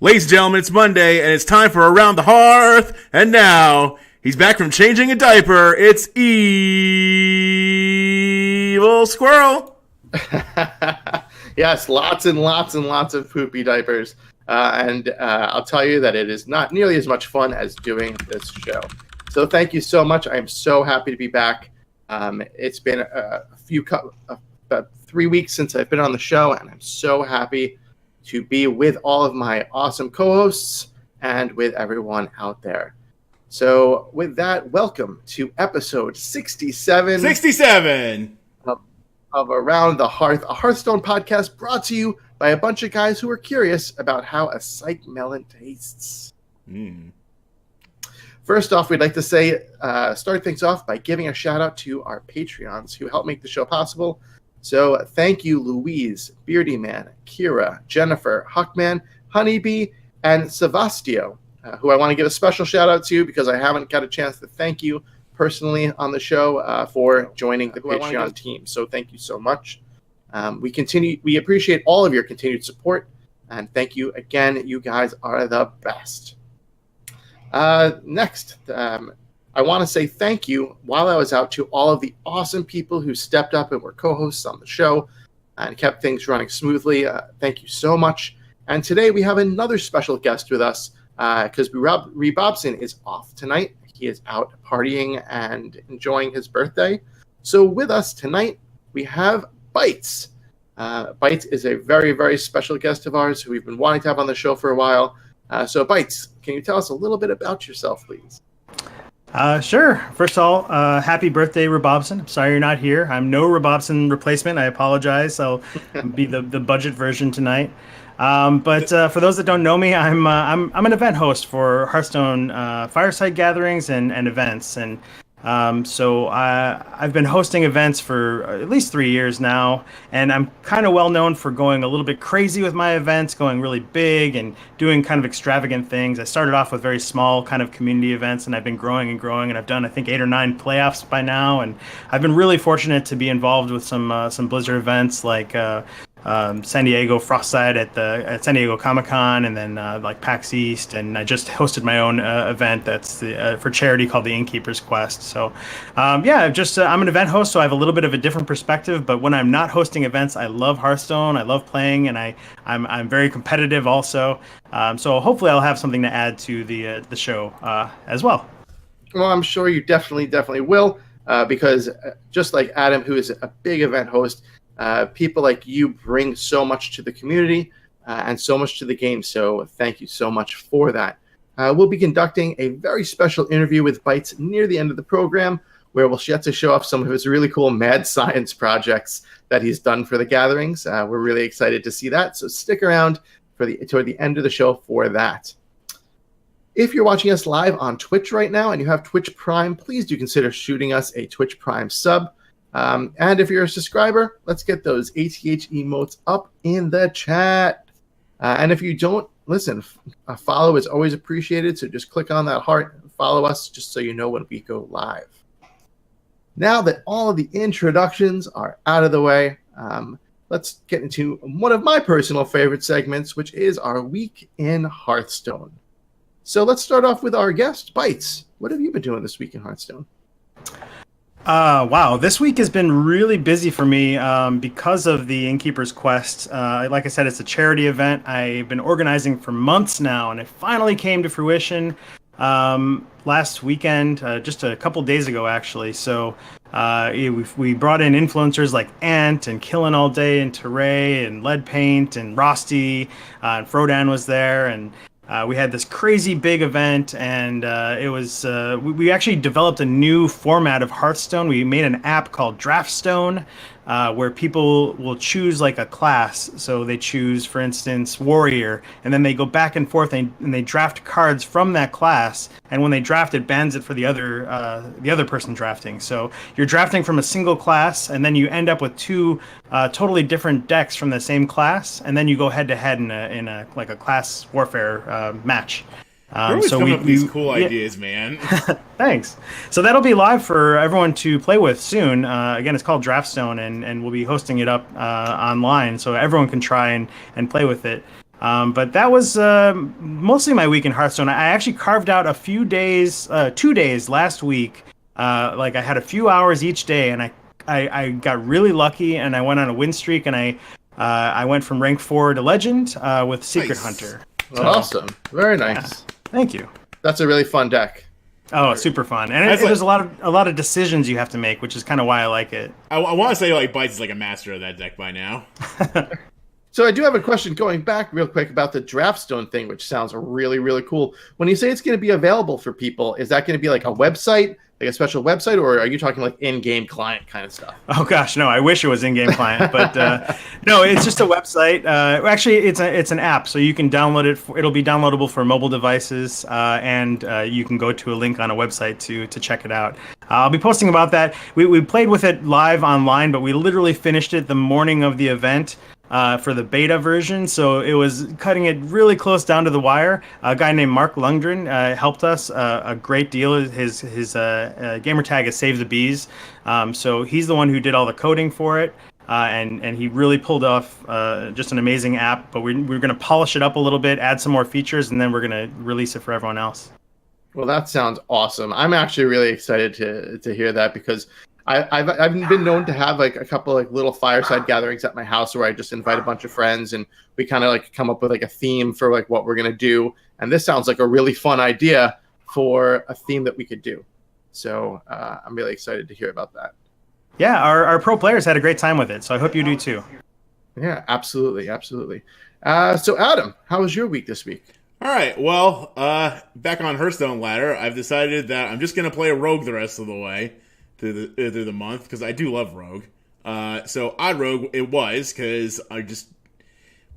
Ladies and gentlemen, it's Monday, and it's time for Around the Hearth. And now, he's back from changing a diaper. It's Evilsquirrel. Yes, lots and lots and lots of poopy diapers. And I'll tell you that it is not nearly as much fun as doing this show. So thank you so much. I am so happy to be back. It's been about 3 weeks since I've been on the show, and I'm so happy to be with all of my awesome co-hosts and with everyone out there. So with that, welcome to episode 67. 67! Of Around the Hearth, a Hearthstone podcast brought to you by a bunch of guys who are curious about how a psych melon tastes. First off, we'd like to start things off by giving a shout out to our Patreons who help make the show possible. So thank you, Louise, Beardy Man, Kira, Jennifer, Huckman, Honeybee, and Savastio, who I want to give a special shout out to because I haven't got a chance to thank you personally on the show for joining the Patreon team. So thank you so much. We appreciate all of your continued support, and thank you again. You guys are the best. Next, I want to say thank you while I was out to all of the awesome people who stepped up and were co-hosts on the show and kept things running smoothly. Thank you so much. And today we have another special guest with us because Rebobson is off tonight. He is out partying and enjoying his birthday. So with us tonight, we have Bytes. Bytes is a very, very special guest of ours who we've been wanting to have on the show for a while. So Bytes, can you tell us a little bit about yourself, please? Sure. First of all, happy birthday, Rebobson. I'm sorry you're not here. I'm no Rebobson replacement. I apologize. I'll be the budget version tonight. But for those that don't know me, I'm an event host for Hearthstone fireside gatherings and events, and so I've been hosting events for at least 3 years now, and I'm kind of well known for going a little bit crazy with my events, going really big and doing kind of extravagant things. I started off with very small kind of community events, and I've been growing and growing, and I've done I think 8 or 9 playoffs by now, and I've been really fortunate to be involved with some Blizzard events like San Diego Frostside at San Diego Comic-Con, and then like PAX East, and I just hosted my own event that's for charity called the Innkeeper's Quest. So I'm an event host, so I have a little bit of a different perspective, but when I'm not hosting events, I love Hearthstone, I love playing, and I'm very competitive also. So hopefully I'll have something to add to the show as well. Well, I'm sure you definitely will, because just like Adam, who is a big event host, people like you bring so much to the community and so much to the game, so thank you so much for that. We'll be conducting a very special interview with Bytes near the end of the program, where we'll get to show off some of his really cool mad science projects that he's done for the gatherings. We're really excited to see that, so stick around toward the end of the show for that. If you're watching us live on Twitch right now and you have Twitch Prime, please do consider shooting us a Twitch Prime sub. And if you're a subscriber, let's get those ATH emotes up in the chat. And if you don't, listen, a follow is always appreciated. So just click on that heart and follow us just so you know when we go live. Now that all of the introductions are out of the way, let's get into one of my personal favorite segments, which is our Week in Hearthstone. So let's start off with our guest, Bytes. What have you been doing this week in Hearthstone? Wow, this week has been really busy for me because of the Innkeeper's Quest. Like I said, it's a charity event I've been organizing for months now, and it finally came to fruition last weekend, just a couple days ago, actually. So we brought in influencers like Ant and Killin' All Day and Teray and Lead Paint and Rosty, and Frodan was there, and we had this crazy big event, and it was we actually developed a new format of Hearthstone. We made an app called Draftstone, where people will choose like a class. So they choose, for instance, Warrior, and then they go back and forth and they draft cards from that class. And when they draft, it bans it for the other person drafting. So you're drafting from a single class, and then you end up with 2 totally different decks from the same class, and then you go head to head in a like a class warfare match. You're always coming up with these cool ideas, man. Thanks. So that'll be live for everyone to play with soon. Again, it's called Draftstone, and we'll be hosting it up online so everyone can try and play with it. But that was mostly my week in Hearthstone. I actually carved out a few days, 2 days last week. Like I had a few hours each day, and I got really lucky, and I went on a win streak, and I went from rank 4 to legend with Secret Nice. Hunter. Awesome. Very nice. Thank you. That's a really fun deck. Oh, super fun, and That's there's a lot of decisions you have to make, which is kind of why I like it. I want to say like Bytes is like a master of that deck by now. So I do have a question going back real quick about the Draftstone thing, which sounds really, really cool. When you say it's going to be available for people, is that going to be like a website, like a special website, or are you talking like in-game client kind of stuff? Oh gosh, no! I wish it was in-game client, but no, it's just a website. Actually, it's an app, so you can download it. It'll be downloadable for mobile devices, and you can go to a link on a website to check it out. I'll be posting about that. We played with it live online, but we literally finished it the morning of the event. For the beta version, so it was cutting it really close down to the wire. A guy named Mark Lundgren helped us a great deal. His gamer tag is Save the Bees, so he's the one who did all the coding for it, and he really pulled off just an amazing app. But we're going to polish it up a little bit, add some more features, and then we're going to release it for everyone else. Well, that sounds awesome. I'm actually really excited to hear that because I've been known to have like a couple like little fireside gatherings at my house where I just invite a bunch of friends and we kind of like come up with like a theme for like what we're gonna do. And this sounds like a really fun idea for a theme that we could do. So I'm really excited to hear about that. Yeah, our pro players had a great time with it, so I hope you do too. Yeah, absolutely, absolutely. So Adam, how was your week this week? All right, well, back on Hearthstone ladder, I've decided that I'm just gonna play a rogue the rest of the way through the month because I do love rogue. So odd rogue it was because I just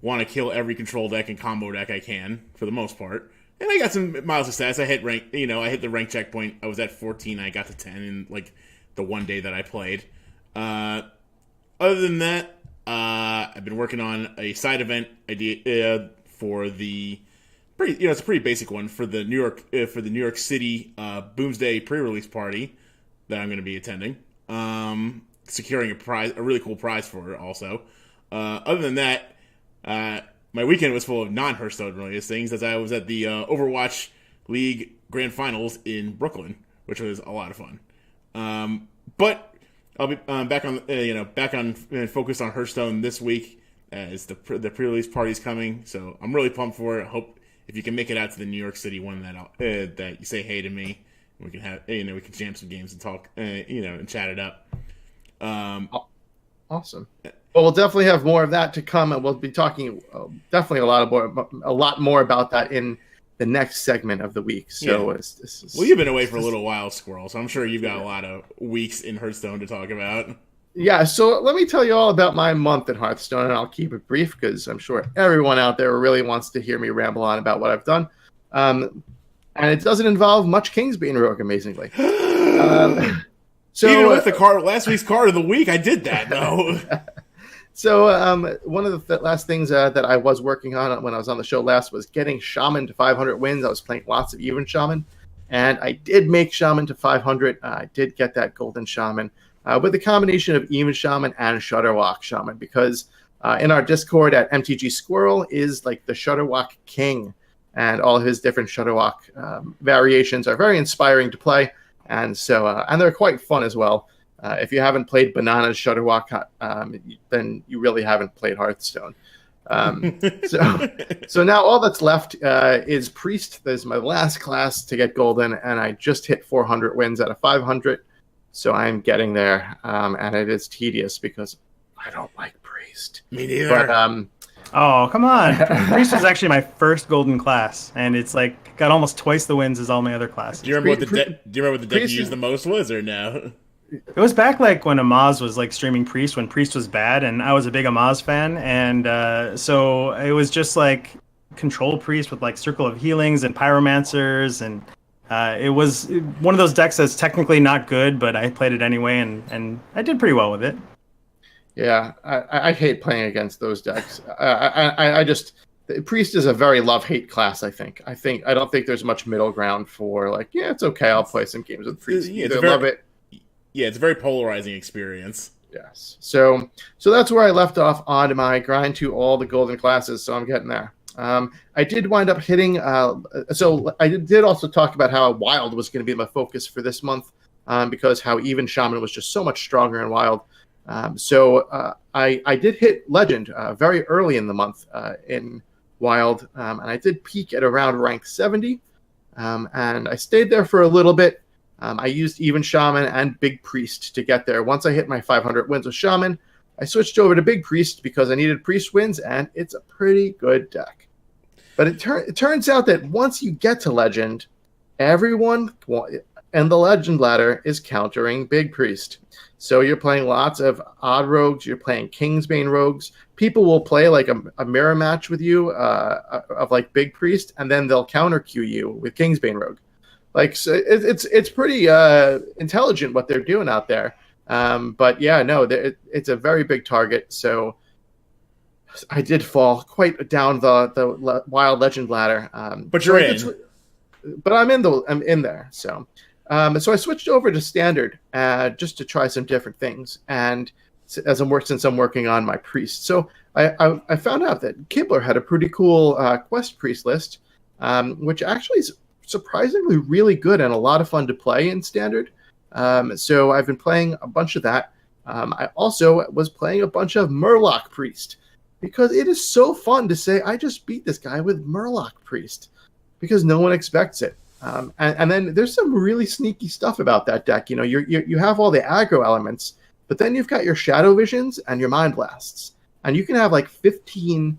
want to kill every control deck and combo deck I can for the most part. And I got some mild success. I hit rank, I hit the rank checkpoint. I was at 14. I got to 10 in like the one day that I played. Other than that, I've been working on a side event idea for the it's a pretty basic one for the New York City Boomsday pre-release party that I'm going to be attending. Securing a really cool prize for it also. Other than that, my weekend was full of non-Hearthstone related things as I was at the Overwatch League Grand Finals in Brooklyn, which was a lot of fun. But I'll be back on focus on Hearthstone this week as the pre-release party's coming. So I'm really pumped for it. I hope if you can make it out to the New York City one that you say hey to me. We can have we can jam some games and talk and chat it up. Awesome. Well, we'll definitely have more of that to come, and we'll be talking definitely a lot more about that in the next segment of the week. So, well, you've been away for a little while, Squirrel. So I'm sure you've got a lot of weeks in Hearthstone to talk about. Yeah. So let me tell you all about my month in Hearthstone, and I'll keep it brief because I'm sure everyone out there really wants to hear me ramble on about what I've done. And it doesn't involve much Kingsbane Rogue, amazingly. So even with the last week's card of the week, I did that though. So one of the last things that I was working on when I was on the show last was getting Shaman to 500 wins. I was playing lots of even Shaman, and I did make Shaman to 500. I did get that Golden Shaman with a combination of even Shaman and Shutterwalk Shaman because in our Discord at MTG Squirrel is like the Shutterwalk King. And all of his different Shutterwalk variations are very inspiring to play, and so and they're quite fun as well. If you haven't played Banana's Shutterwalk, then you really haven't played Hearthstone. So now all that's left is Priest. This is my last class to get Golden, and I just hit 400 wins out of 500. So I'm getting there, and it is tedious because I don't like Priest. Me neither. But oh, come on. Priest was actually my first golden class, and it's like got almost twice the wins as all my other classes. Do you remember what the deck you used the most was, or no? It was back like when Amaz was like streaming Priest, when Priest was bad, and I was a big Amaz fan, and so it was just like control Priest with like Circle of Healings and Pyromancers, and it was one of those decks that's technically not good, but I played it anyway, and I did pretty well with it. Yeah, I hate playing against those decks. I just Priest is a very love-hate class. I don't think there's much middle ground for like it's okay. I'll play some games with Priest. Love it. Yeah, it's a very polarizing experience. Yes. So that's where I left off on my grind to all the golden classes. So I'm getting there. I did wind up hitting. So I did also talk about how Wild was going to be my focus for this month, because how even Shaman was just so much stronger in Wild. So I did hit Legend very early in the month in Wild, and I did peak at around rank 70, and I stayed there for a little bit. I used even Shaman and Big Priest to get there. Once I hit my 500 wins with Shaman, I switched over to Big Priest because I needed Priest wins, and it's a pretty good deck. But it turns out that once you get to Legend, everyone and the Legend ladder is countering Big Priest. So you're playing lots of odd rogues. You're playing Kingsbane rogues. People will play like a mirror match with you of like Big Priest, and then they'll counter queue you with Kingsbane rogue. Like, so it's pretty intelligent what they're doing out there. But yeah, no, it's a very big target. So I did fall quite down the Wild Legend ladder. But you're in. But I'm in there. So I switched over to Standard just to try some different things. And since I'm working on my Priest, so I found out that Kibler had a pretty cool Quest Priest list, which actually is surprisingly really good and a lot of fun to play in Standard. So I've been playing a bunch of that. I also was playing a bunch of Murloc Priest because it is so fun to say, I just beat this guy with Murloc Priest, because no one expects it. And then there's some really sneaky stuff about that deck. You know, you have all the aggro elements, but then you've got your Shadow Visions and your Mind Blasts. And you can have like 15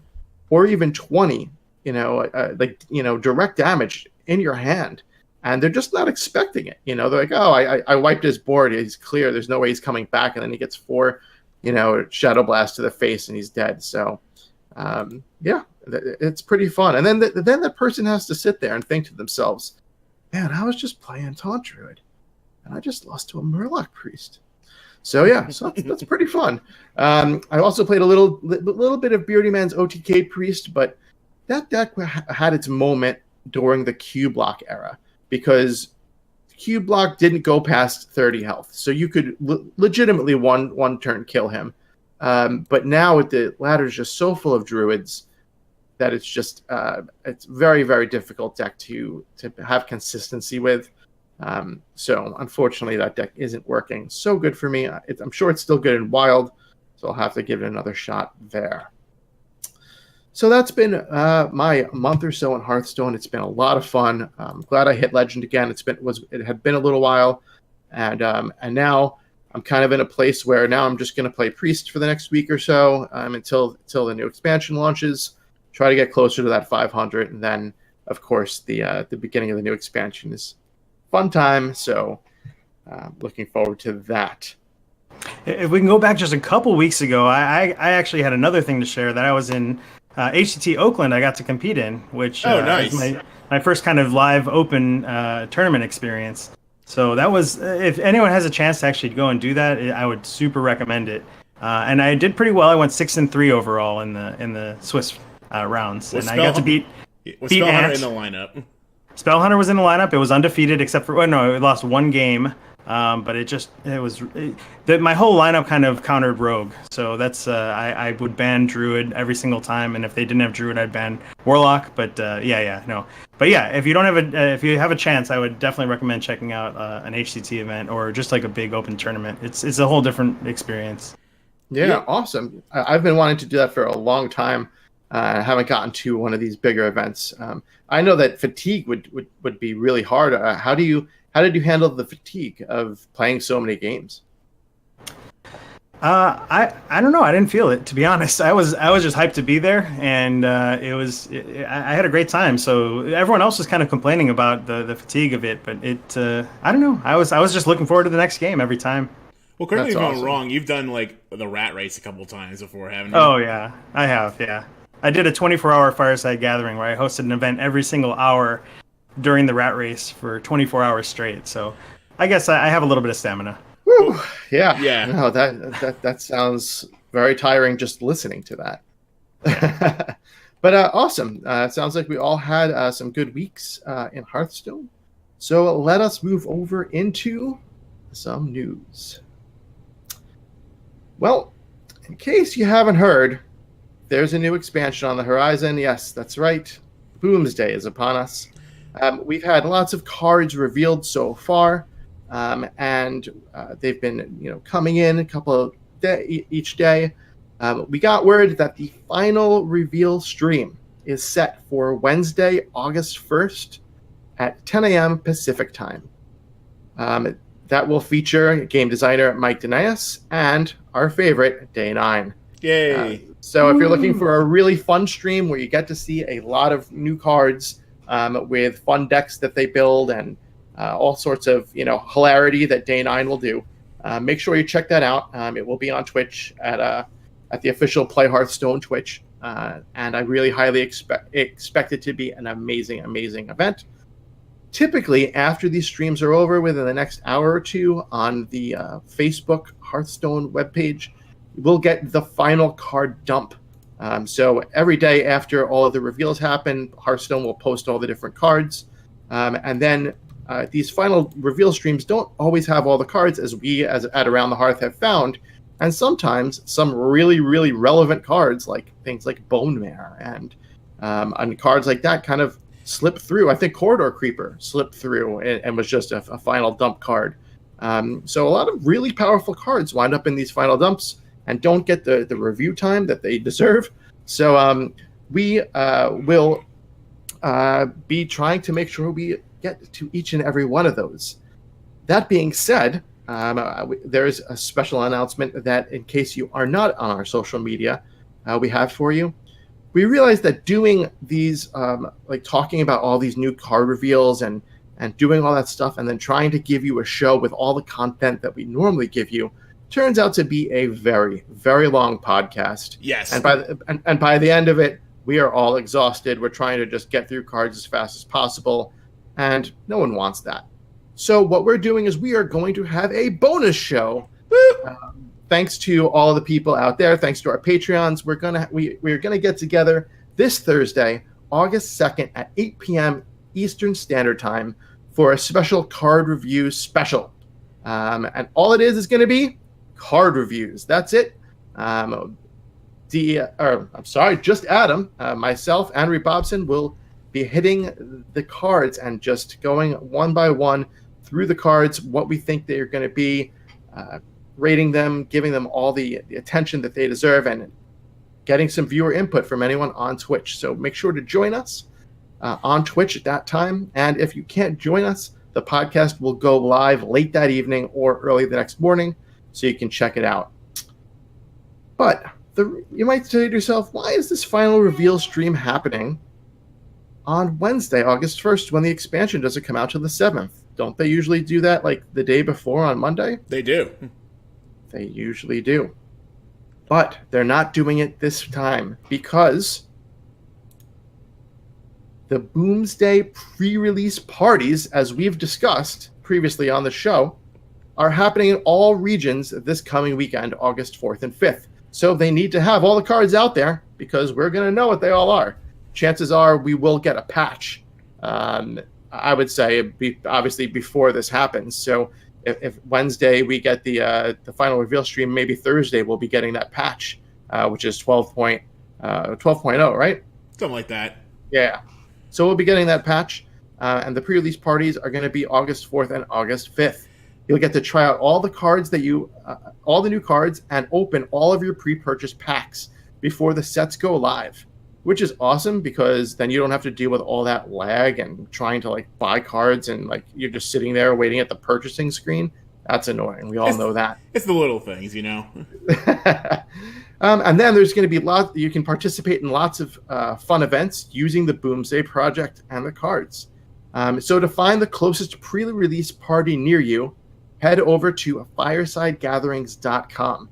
or even 20, direct damage in your hand. And they're just not expecting it. You know, they're like, oh, I wiped his board. He's clear. There's no way he's coming back. And then he gets 4, Shadow Blast to the face and he's dead. So, yeah, it's pretty fun. And then the person has to sit there and think to themselves, man, I was just playing Taunt Druid and I just lost to a Murloc Priest. So, yeah, that's pretty fun. I also played a little bit of Beardy Man's OTK Priest, but that deck had its moment during the Q block era, because Q block didn't go past 30 health. So you could legitimately one turn kill him. But now the ladder is just so full of druids that it's just it's very, very difficult deck to have consistency with. So unfortunately that deck isn't working so good for me. I'm sure it's still good in Wild, so I'll have to give it another shot there. So that's been my month or so in Hearthstone. It's been a lot of fun. I'm glad I hit Legend again. It had been a little while, and now I'm kind of in a place where now I'm just going to play Priest for the next week or so until the new expansion launches. Try to get closer to that 500, and then of course the beginning of the new expansion is fun time. So looking forward to that. If we can go back just a couple weeks ago, I actually had another thing to share that I was in. HTT Oakland I got to compete in, which nice. was my first kind of live open tournament experience. So that was, if anyone has a chance to actually go and do that, I would super recommend it. And I did pretty well. I went 6-3 overall in the Swiss rounds, and I got to beat Spellhunter in the lineup. Spellhunter was in the lineup. It was undefeated except for it lost one game. But my whole lineup kind of countered Rogue. So that's I would ban Druid every single time, and if they didn't have Druid, I'd ban Warlock. But But yeah, if you if you have a chance, I would definitely recommend checking out an HTT event or just like a big open tournament. It's a whole different experience. Yeah, awesome. I've been wanting to do that for a long time. I haven't gotten to one of these bigger events. I know that fatigue would be really hard. How did you handle the fatigue of playing so many games? I don't know. I didn't feel it, to be honest. I was just hyped to be there, and I had a great time. So everyone else was kind of complaining about the fatigue of it, but I don't know. I was just looking forward to the next game every time. Well, correct me if I'm wrong. You've done like the rat race a couple times before, haven't you? Oh yeah, I have. Yeah, I did a 24-hour fireside gathering where I hosted an event every single hour during the rat race for 24 hours straight. So I guess I have a little bit of stamina. Woo. Yeah. Yeah. No, that sounds very tiring just listening to that. Yeah. But awesome. It sounds like we all had some good weeks in Hearthstone. So let us move over into some news. Well, in case you haven't heard, there's a new expansion on the horizon. Yes, that's right. Boomsday is upon us. We've had lots of cards revealed so far, and they've been, coming in a couple of each day. We got word that the final reveal stream is set for Wednesday, August 1st at 10 a.m. Pacific time. That will feature game designer Mike Denias and our favorite, Day 9. Yay! So if you're looking for a really fun stream where you get to see a lot of new cards with fun decks that they build and all sorts of hilarity that Day 9 will do, make sure you check that out. It will be on Twitch at the official Play Hearthstone Twitch, and I really highly expect it to be an amazing event. Typically, after these streams are over, within the next hour or two, on the Facebook Hearthstone webpage, we'll get the final card dump. So every day after all of the reveals happen, Hearthstone will post all the different cards. And then these final reveal streams don't always have all the cards, as we at Around the Hearth have found. And sometimes some really, really relevant cards, like things like Bone Mare and cards like that, kind of slip through. I think Corridor Creeper slipped through and was just a final dump card. So a lot of really powerful cards wind up in these final dumps and don't get the review time that they deserve. So we will be trying to make sure we get to each and every one of those. That being said, there's a special announcement that, in case you are not on our social media, we have for you. We realized that doing these, talking about all these new card reveals and doing all that stuff, and then trying to give you a show with all the content that we normally give you, turns out to be a very, very long podcast. Yes. And by the end of it, we are all exhausted. We're trying to just get through cards as fast as possible, and no one wants that. So what we're doing is we are going to have a bonus show. Thanks to all of the people out there, thanks to our Patreons, we're gonna get together this Thursday, August 2nd at 8 p.m. Eastern Standard Time for a special card review special. And all it is going to be card reviews. That's it. Just Adam, myself, and Rebobson will be hitting the cards and just going one by one through the cards, what we think they're going to be, rating them, giving them all the attention that they deserve, and getting some viewer input from anyone on Twitch. So make sure to join us on Twitch at that time. And if you can't join us, the podcast will go live late that evening or early the next morning, so you can check it out. But you might say to yourself, why is this final reveal stream happening on Wednesday, August 1st, when the expansion doesn't come out till the 7th? Don't they usually do that like the day before on Monday? They do. They usually do. But they're not doing it this time because the Boomsday pre-release parties, as we've discussed previously on the show, are happening in all regions this coming weekend, August 4th and 5th. So they need to have all the cards out there because we're going to know what they all are. Chances are we will get a patch, I would say, obviously before this happens. So if Wednesday we get the final reveal stream, maybe Thursday we'll be getting that patch, which is 12.0, right? Something like that. Yeah. So we'll be getting that patch, and the pre-release parties are going to be August 4th and August 5th. You'll get to try out all the cards all the new cards, and open all of your pre-purchase packs before the sets go live, which is awesome because then you don't have to deal with all that lag and trying to buy cards and you're just sitting there waiting at the purchasing screen. That's annoying. We all know that. It's the little things, And then there's going to be you can participate in lots of fun events using the Boomsday project and the cards. So to find the closest pre-release party near you, head over to firesidegatherings.com.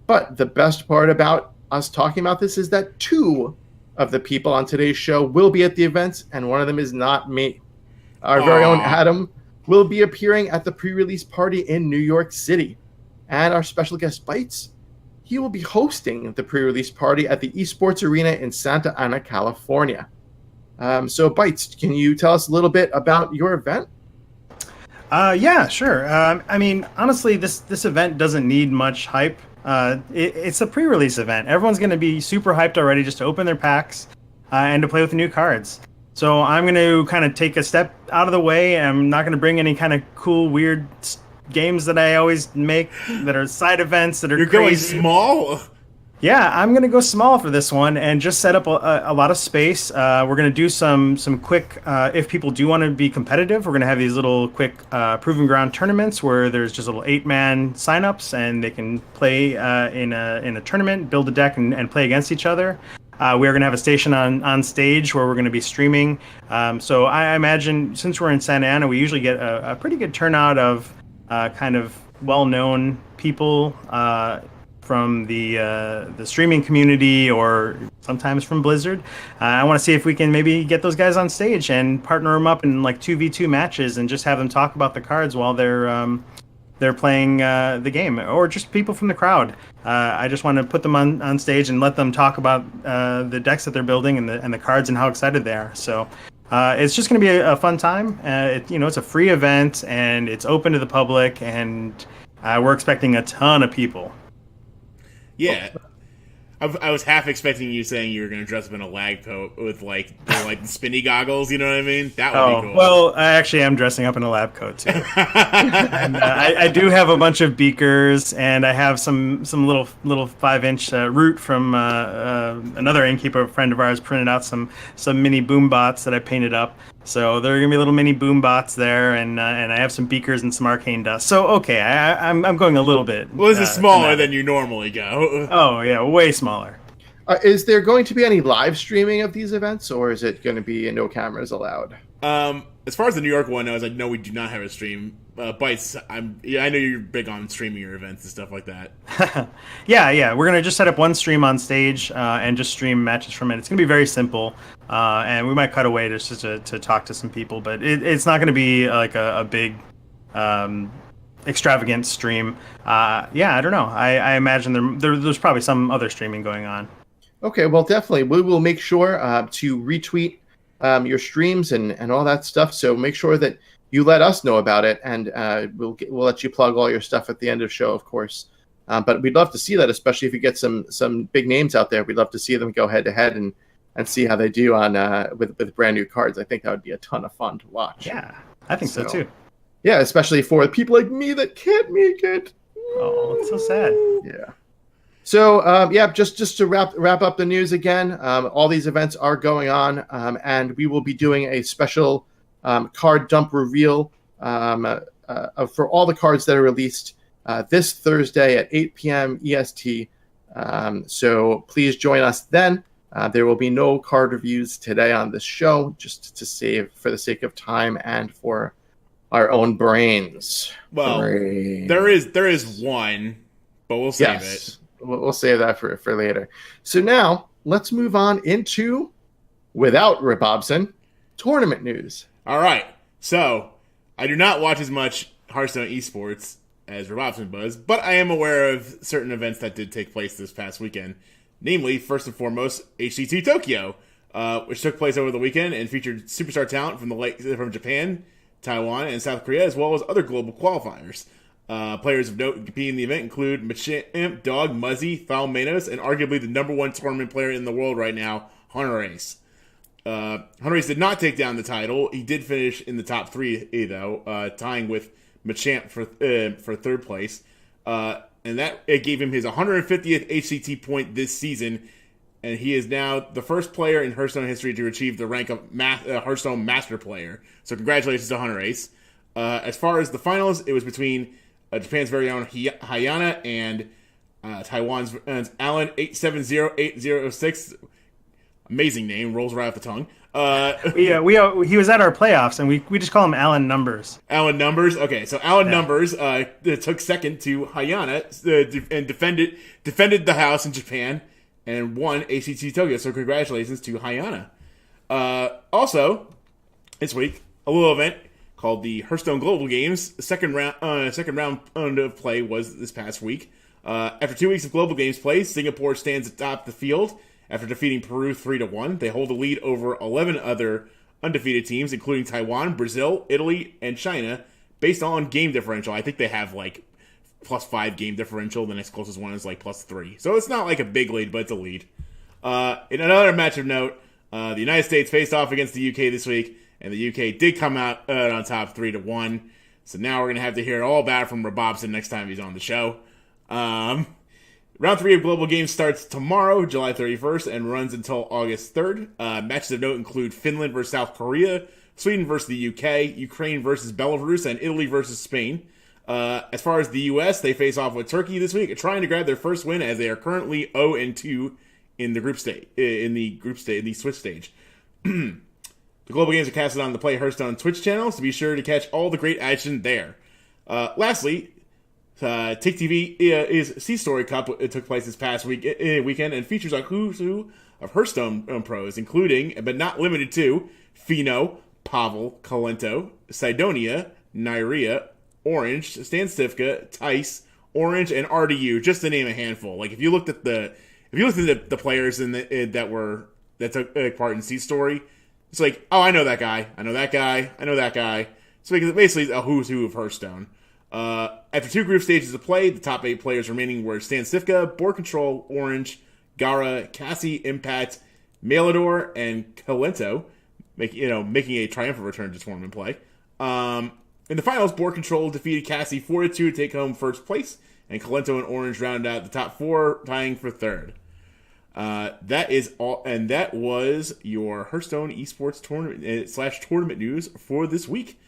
But the best part about us talking about this is that 2 of the people on today's show will be at the events, and one of them is not me. Our very own Adam will be appearing at the pre-release party in New York City. And our special guest, Bytes, he will be hosting the pre-release party at the Esports Arena in Santa Ana, California. So, Bytes, can you tell us a little bit about your event? Yeah, sure. I mean, honestly, this event doesn't need much hype. It's a pre-release event. Everyone's going to be super hyped already just to open their packs and to play with the new cards. So I'm going to kind of take a step out of the way. I'm not going to bring any kind of cool, weird games that I always make that are side events that are You're crazy. going small? Yeah, I'm going to go small for this one and just set up a lot of space. We're going to do some quick, if people do want to be competitive, we're going to have these little quick Proving Ground tournaments where there's just little 8-man signups and they can play in a tournament, build a deck, and play against each other. We are going to have a station on stage where we're going to be streaming. So I imagine since we're in Santa Ana, we usually get a pretty good turnout of kind of well-known people from the streaming community or sometimes from Blizzard. I want to see if we can maybe get those guys on stage and partner them up in like 2v2 matches and just have them talk about the cards while they're playing the game, or just people from the crowd. I just want to put them on stage and let them talk about the decks that they're building and the cards and how excited they are. So it's just going to be a fun time. It's a free event and it's open to the public, and we're expecting a ton of people. Yeah. I was half expecting you saying you were going to dress up in a lag coat with like the spinny goggles. You know what I mean? That would be cool. Well, I actually am dressing up in a lab coat too. And, I do have a bunch of beakers, and I have some little 5-inch root from another innkeeper friend of ours printed out some mini boom bots that I painted up. So there are gonna be little mini boom bots there, and I have some beakers and some arcane dust. So okay, I'm going a little bit. Well, this is smaller than you normally go. Oh yeah, way smaller. Is there going to be any live streaming of these events, or is it going to be no cameras allowed? As far as the New York one goes, no, we do not have a stream. Bytes, I know you're big on streaming your events and stuff like that. Yeah. We're gonna just set up one stream on stage and just stream matches from it. It's gonna be very simple, and we might cut away just to talk to some people, but it's not gonna be like a big extravagant stream. I don't know. I imagine there's probably some other streaming going on. Okay, well, definitely. We will make sure to retweet your streams and all that stuff. So make sure that you let us know about it, and we'll let you plug all your stuff at the end of the show, of course. But we'd love to see that, especially if you get some big names out there. We'd love to see them go head to head and see how they do on with brand new cards. I think that would be a ton of fun to watch. Yeah, I think so too. Yeah, especially for people like me that can't make it. Oh, it's so sad. Yeah. So, just to wrap up the news again, all these events are going on, and we will be doing a special card dump reveal for all the cards that are released this Thursday at 8 p.m. EST. So please join us then. There will be no card reviews today on this show, just to save for the sake of time and for our own brains. Well, there is one, but we'll save it. We'll save that for later. So now let's move on into, without Rebobson, tournament news. All right. So I do not watch as much Hearthstone Esports as Rebobson does, but I am aware of certain events that did take place this past weekend. Namely, first and foremost, HTT Tokyo, which took place over the weekend and featured superstar talent from Japan, Taiwan, and South Korea, as well as other global qualifiers. Players of note competing in the event include Machamp, Dog, Muzzy, Foul Manos, and arguably the number one tournament player in the world right now, Hunter Ace. Hunter Ace did not take down the title. He did finish in the top 3, though, tying with Machamp for third place. And it gave him his 150th HCT point this season, and he is now the first player in Hearthstone history to achieve the rank of Hearthstone Master Player. So congratulations to Hunter Ace. As far as the finals, it was between Japan's very own Hayana and Taiwan's Alan 870806. Amazing name, rolls right off the tongue. He was at our playoffs, and we just call him Alan Numbers. Alan Numbers. Okay, so Alan Numbers took second to Hayana and defended the house in Japan and won ACT Tokyo. So congratulations to Hayana. Also, this week, a little event called the Hearthstone Global Games. The second round of play was this past week. After 2 weeks of Global Games play, Singapore stands atop the field after defeating Peru 3-1. They hold a lead over 11 other undefeated teams, including Taiwan, Brazil, Italy, and China, based on game differential. I think they have like +5 game differential. The next closest one is like +3. So it's not like a big lead, but it's a lead. In another match of note, the United States faced off against the UK this week, and the UK did come out on top 3-1. So now we're going to have to hear it all about it from Rebobson next time he's on the show. Round 3 of Global Games starts tomorrow, July 31st, and runs until August 3rd. Matches of note include Finland versus South Korea, Sweden versus the UK, Ukraine versus Belarus, and Italy versus Spain. As far as the US, they face off with Turkey this week, trying to grab their first win as they are currently 0-2 in the group stage, in the Switch stage. The Global Games are casted on the Play Hearthstone Twitch channel, so be sure to catch all the great action there. Lastly, Tick TV is C-Story Cup. It took place this past weekend and features a who's who of Hearthstone pros, including, but not limited to, Fino, Pavel, Kalento, Sidonia, Nyria, Orange, Stan Stifka, Tice, Orange, and RDU, just to name a handful. Like if you looked at the players that took part in C-Story, it's like, oh, I know that guy, I know that guy, I know that guy. So basically a who's who of Hearthstone. After 2 group stages of play, the top 8 players remaining were Stan Sifka, Board Control, Orange, Gara, Cassie, Impact, Malador, and Kalento, making a triumphant return to tournament play. In the finals, Board Control defeated Cassie 4-2 to take home first place, and Kalento and Orange rounded out the top 4, tying for third. That is all, and that was your Hearthstone Esports tournament / tournament news for this week.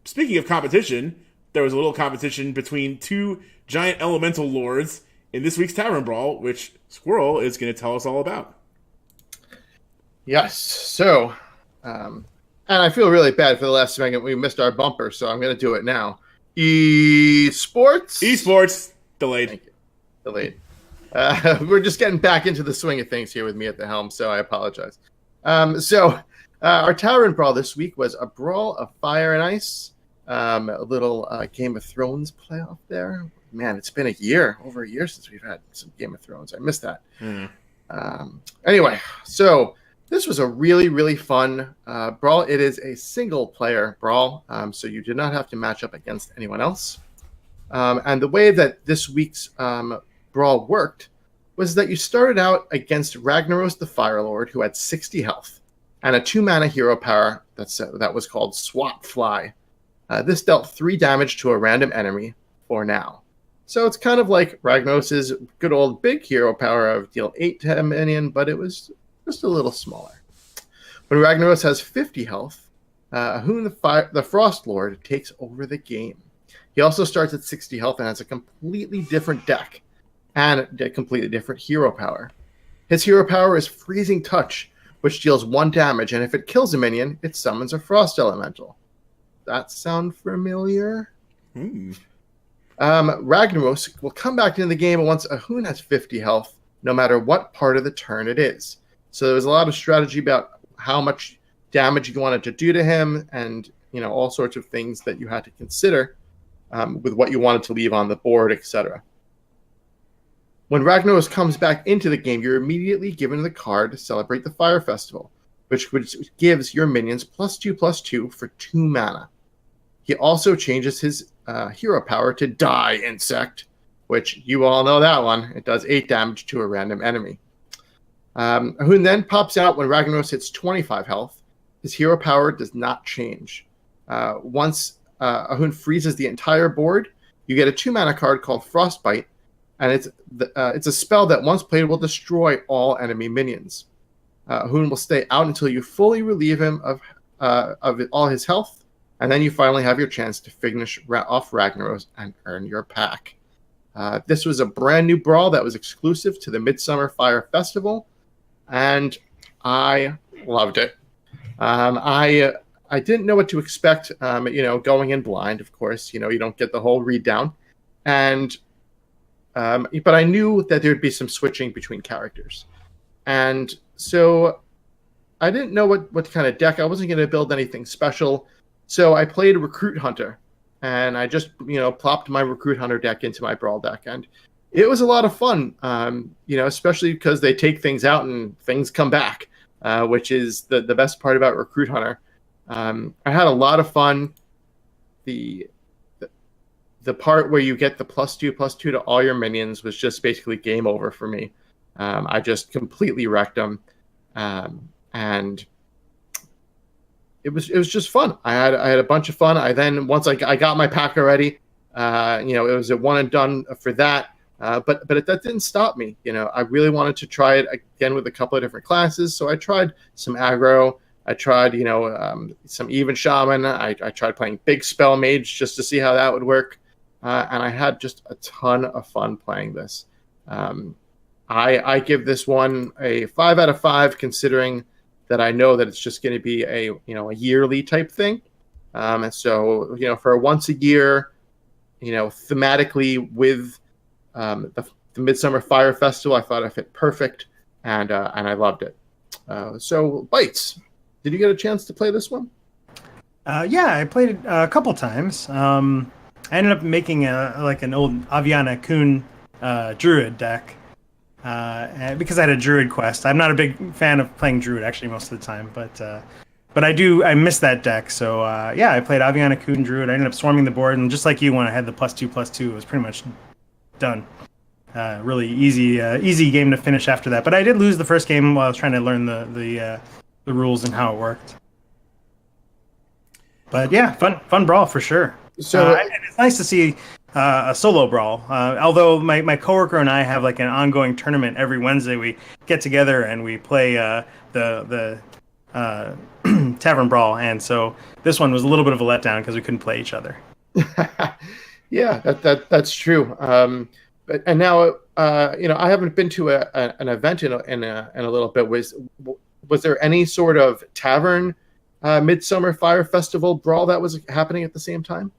Speaking of competition, there was a little competition between 2 giant elemental lords in this week's Tavern Brawl, which Squirrel is going to tell us all about. Yes. So, and I feel really bad for the last second. We missed our bumper, so I'm going to do it now. Esports. Delayed. Thank you. Delayed. We're just getting back into the swing of things here with me at the helm, so I apologize. Our Tavern Brawl this week was a Brawl of Fire and Ice. A little Game of Thrones playoff there. Man, it's been over a year since we've had some Game of Thrones. I missed that. Anyway, so this was a really, really fun Brawl. It is a single-player Brawl, so you did not have to match up against anyone else. And the way that this week's Brawl worked was that you started out against Ragnaros the Fire Lord, who had 60 health, and a 2-mana hero power that was called Swap Fly. This dealt 3 damage to a random enemy for now. So it's kind of like Ragnaros' good old big hero power of deal 8 to a minion, but it was just a little smaller. When Ragnaros has 50 health, Ahun the Frost Lord takes over the game. He also starts at 60 health and has a completely different deck and a completely different hero power. His hero power is Freezing Touch, which deals 1 damage, and if it kills a minion, it summons a Frost Elemental. That sound familiar? Ragnaros will come back into the game once Ahun has 50 health, no matter what part of the turn it is. So there was a lot of strategy about how much damage you wanted to do to him, and all sorts of things that you had to consider with what you wanted to leave on the board, etc. When Ragnaros comes back into the game, you're immediately given the card to celebrate the Fire Festival, which gives your minions +2/+2 for 2 mana. He also changes his hero power to Die Insect, which you all know that one. It does 8 damage to a random enemy. Ahun then pops out when Ragnaros hits 25 health. His hero power does not change. Once Ahun freezes the entire board, you get a 2-mana card called Frostbite, and it's a spell that once played will destroy all enemy minions. Ahun will stay out until you fully relieve him of all his health, and then you finally have your chance to finish off Ragnaros and earn your pack. This was a brand new Brawl that was exclusive to the Midsummer Fire Festival, and I loved it. I didn't know what to expect, going in blind, of course. You don't get the whole read down. But I knew that there would be some switching between characters. And so I didn't know what kind of deck. I wasn't going to build anything special. So I played Recruit Hunter. And I just, plopped my Recruit Hunter deck into my Brawl deck. And it was a lot of fun, especially because they take things out and things come back, which is the best part about Recruit Hunter. I had a lot of fun. the part where you get the +2/+2 to all your minions was just basically game over for me. I just completely wrecked them, and it was just fun. I had a bunch of fun. Once I got my pack already, it was a one and done for that. But that didn't stop me. I really wanted to try it again with a couple of different classes. So I tried some aggro. I tried, some even shaman. I tried playing big spell mage just to see how that would work. And I had just a ton of fun playing this. I give this one a 5 out of 5, considering that I know that it's just going to be a yearly type thing. And so, for a once a year, thematically with the Midsummer Fire Festival, I thought it fit perfect, and I loved it. So, Bytes, did you get a chance to play this one? Yeah, I played it a couple times. I ended up making an old Aviana Kun Druid deck because I had a Druid quest. I'm not a big fan of playing Druid actually most of the time, but I miss that deck. So yeah, I played Aviana Kun Druid. I ended up swarming the board, and just like you, when I had the +2/+2, it was pretty much done. Really easy game to finish after that. But I did lose the first game while I was trying to learn the rules and how it worked. But yeah, fun brawl for sure. So and it's nice to see a solo brawl. Although my coworker and I have like an ongoing tournament every Wednesday. We get together and we play the Tavern Brawl, and so this one was a little bit of a letdown because we couldn't play each other. Yeah, that's true. And now I haven't been to an event in a little bit. Was there any sort of tavern Midsummer Fire Festival brawl that was happening at the same time?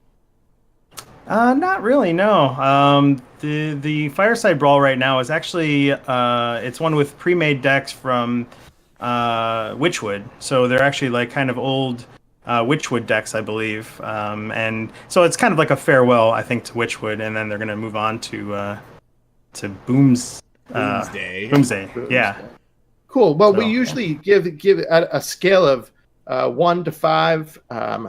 Not really, no. The Fireside Brawl right now is actually it's one with pre-made decks from Witchwood. So they're actually like kind of old Witchwood decks, I believe. And so it's kind of like a farewell, I think, to Witchwood, and then they're going to move on to Boomsday. Yeah. Cool. Well, we usually give a scale of 1 to 5.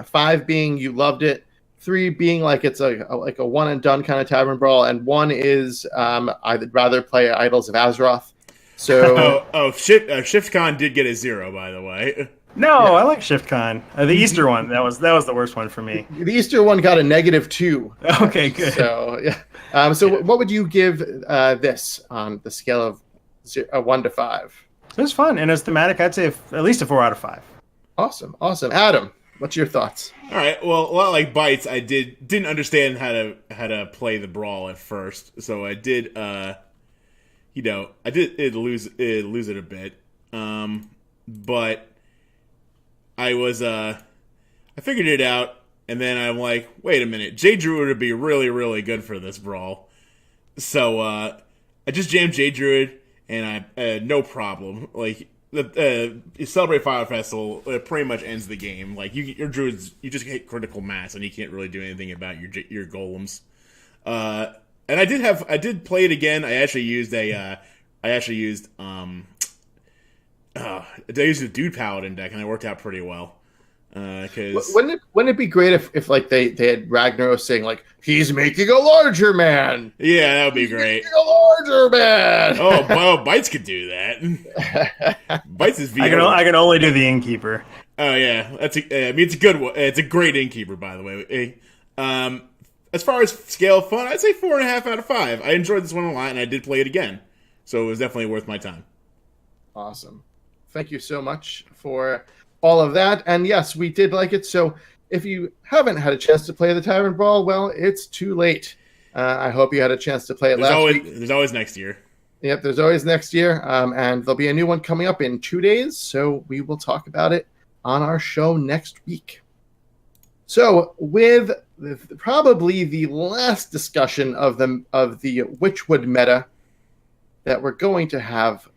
5 being you loved it, 3 being like it's like a one and done kind of tavern brawl, and 1 is I'd rather play Idols of Azeroth. So ShiftCon did get a 0, by the way. No, yeah. I like ShiftCon. The Easter one, that was the worst one for me. The Easter one got a -2. Okay, good. So yeah. What would you give this on the scale of 1 to 5? It was fun, and it's thematic. I'd say at least a 4 out of 5. Awesome. Adam, what's your thoughts? All right. Well, a lot like Bytes, I didn't understand how to play the brawl at first, so I did lose it a bit. But I figured it out, and then I'm like, wait a minute, J Druid would be really, really good for this brawl. So I just jammed J Druid, and I no problem. Like the Celebrate Fire Festival, it pretty much ends the game. Like your druids, you just hit critical mass, and you can't really do anything about your golems. And I did play it again. I actually used a Dude Paladin deck, and it worked out pretty well. Cause wouldn't it be great if like they had Ragnaros saying like he's making a larger man? Yeah, that would be great. Making a larger man. Oh, well, Bytes could do that. Bytes is VR. I can only do the innkeeper. Oh yeah, it's a good one. It's a great innkeeper, by the way. As far as scale of fun, I'd say 4.5 out of 5. I enjoyed this one a lot, and I did play it again, so it was definitely worth my time. Awesome. Thank you so much for all of that. And yes, we did like it. So if you haven't had a chance to play the Tavern Brawl, well, it's too late. I hope you had a chance to play it last week. There's always next year. Yep, there's always next year. And there'll be a new one coming up in 2 days. So we will talk about it on our show next week. So with probably the last discussion of the Witchwood meta that we're going to have,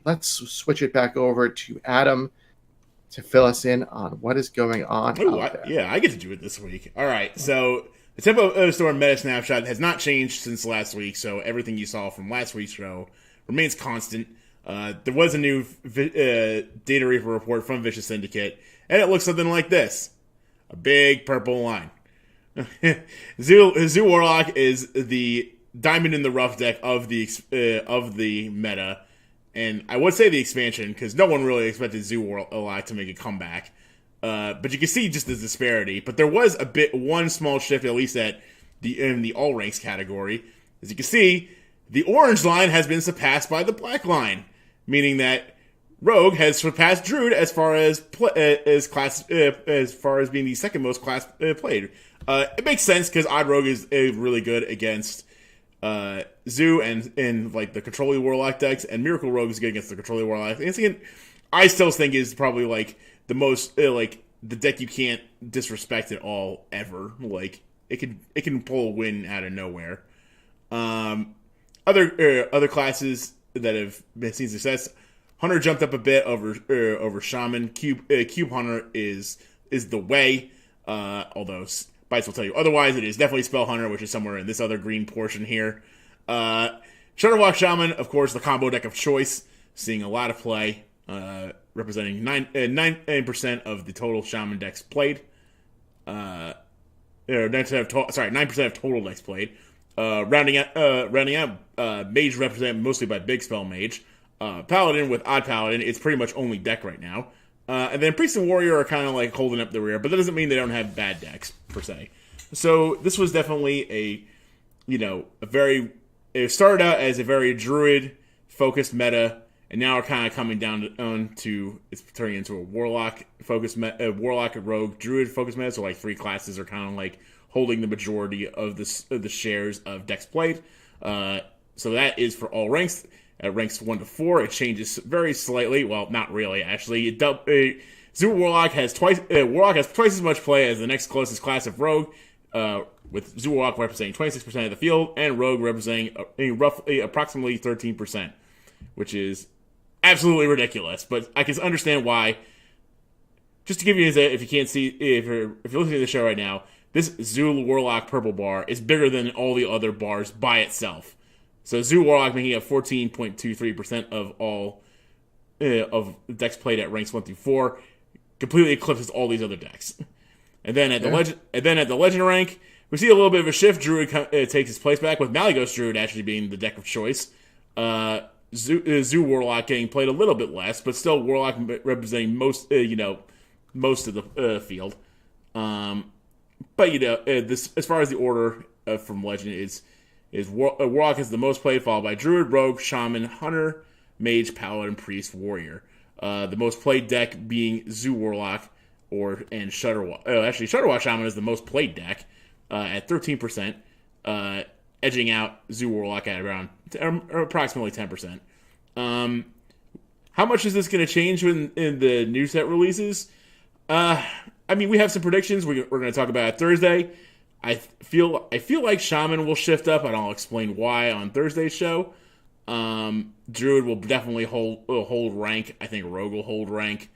let's switch it back over to Adam to fill us in on what is going on out there. Yeah, I get to do it this week. All right, so the Tempo of the Storm meta snapshot has not changed since last week, so everything you saw from last week's show remains constant. There was a new Data Reaper report from Vicious Syndicate, and it looks something like this. A big purple line. Zoo Warlock is the diamond in the rough deck of the meta, and I would say the expansion because no one really expected Zoo Warlock to make a comeback. But you can see just the disparity. But there was one small shift, at least in the all ranks category. As you can see, the orange line has been surpassed by the black line, meaning that Rogue has surpassed Druid as far as as far as being the second most class played. It makes sense because Odd Rogue is really good against Zoo and like the Controlling Warlock decks, and Miracle Rogue is good against the Controlling Warlock. And I still think is probably like the most like the deck you can't disrespect at all ever. Like it can pull a win out of nowhere. Other classes that have seen success. Hunter jumped up a bit over Shaman. Cube Hunter is the way. Although Bytes will tell you otherwise, it is definitely Spell Hunter, which is somewhere in this other green portion here. Shutterwalk Shaman, of course, the combo deck of choice, seeing a lot of play, representing 9% of the total Shaman decks played. 9% of total decks played. Rounding out, Mage represented mostly by Big Spell Mage. Paladin with Odd Paladin, it's pretty much only deck right now. And then Priest and Warrior are kind of like holding up the rear, but that doesn't mean they don't have bad decks, per se. So this was definitely it started out as a very Druid-focused meta, and now we're kind of coming down to it's turning into a Warlock-focused meta, Warlock and Rogue Druid-focused meta, so like three classes are kind of like holding the majority of the shares of decks played. So that is for all ranks. At ranks 1 to 4, it changes very slightly. Well, not really, actually. Zoo Warlock has twice as much play as the next closest class of Rogue, with Zoo Warlock representing 26% of the field, and Rogue representing approximately 13%, which is absolutely ridiculous. But I can understand why. Just to give you an example, if you can't see, if you're listening to the show right now, this Zoo Warlock purple bar is bigger than all the other bars by itself. So Zoo Warlock making up 14.23% of all of decks played at ranks 1 through 4, completely eclipses all these other decks. And then at the legend rank, we see a little bit of a shift. Druid takes his place back, with Malygos Druid actually being the deck of choice. Zoo Warlock getting played a little bit less, but still Warlock representing most of the field. But this, as far as the order from Legend is Warlock is the most played, followed by Druid, Rogue, Shaman, Hunter, Mage, Paladin, Priest, Warrior. The most played deck being Zoo Warlock and Shutterwalk. Actually, Shutterwalk Shaman is the most played deck at 13%, edging out Zoo Warlock at around approximately 10%. How much is this going to change in the new set releases? I mean, we have some predictions. We're going to talk about it Thursday. I feel like Shaman will shift up, and I'll explain why on Thursday's show. Druid will definitely hold rank. I think Rogue will hold rank.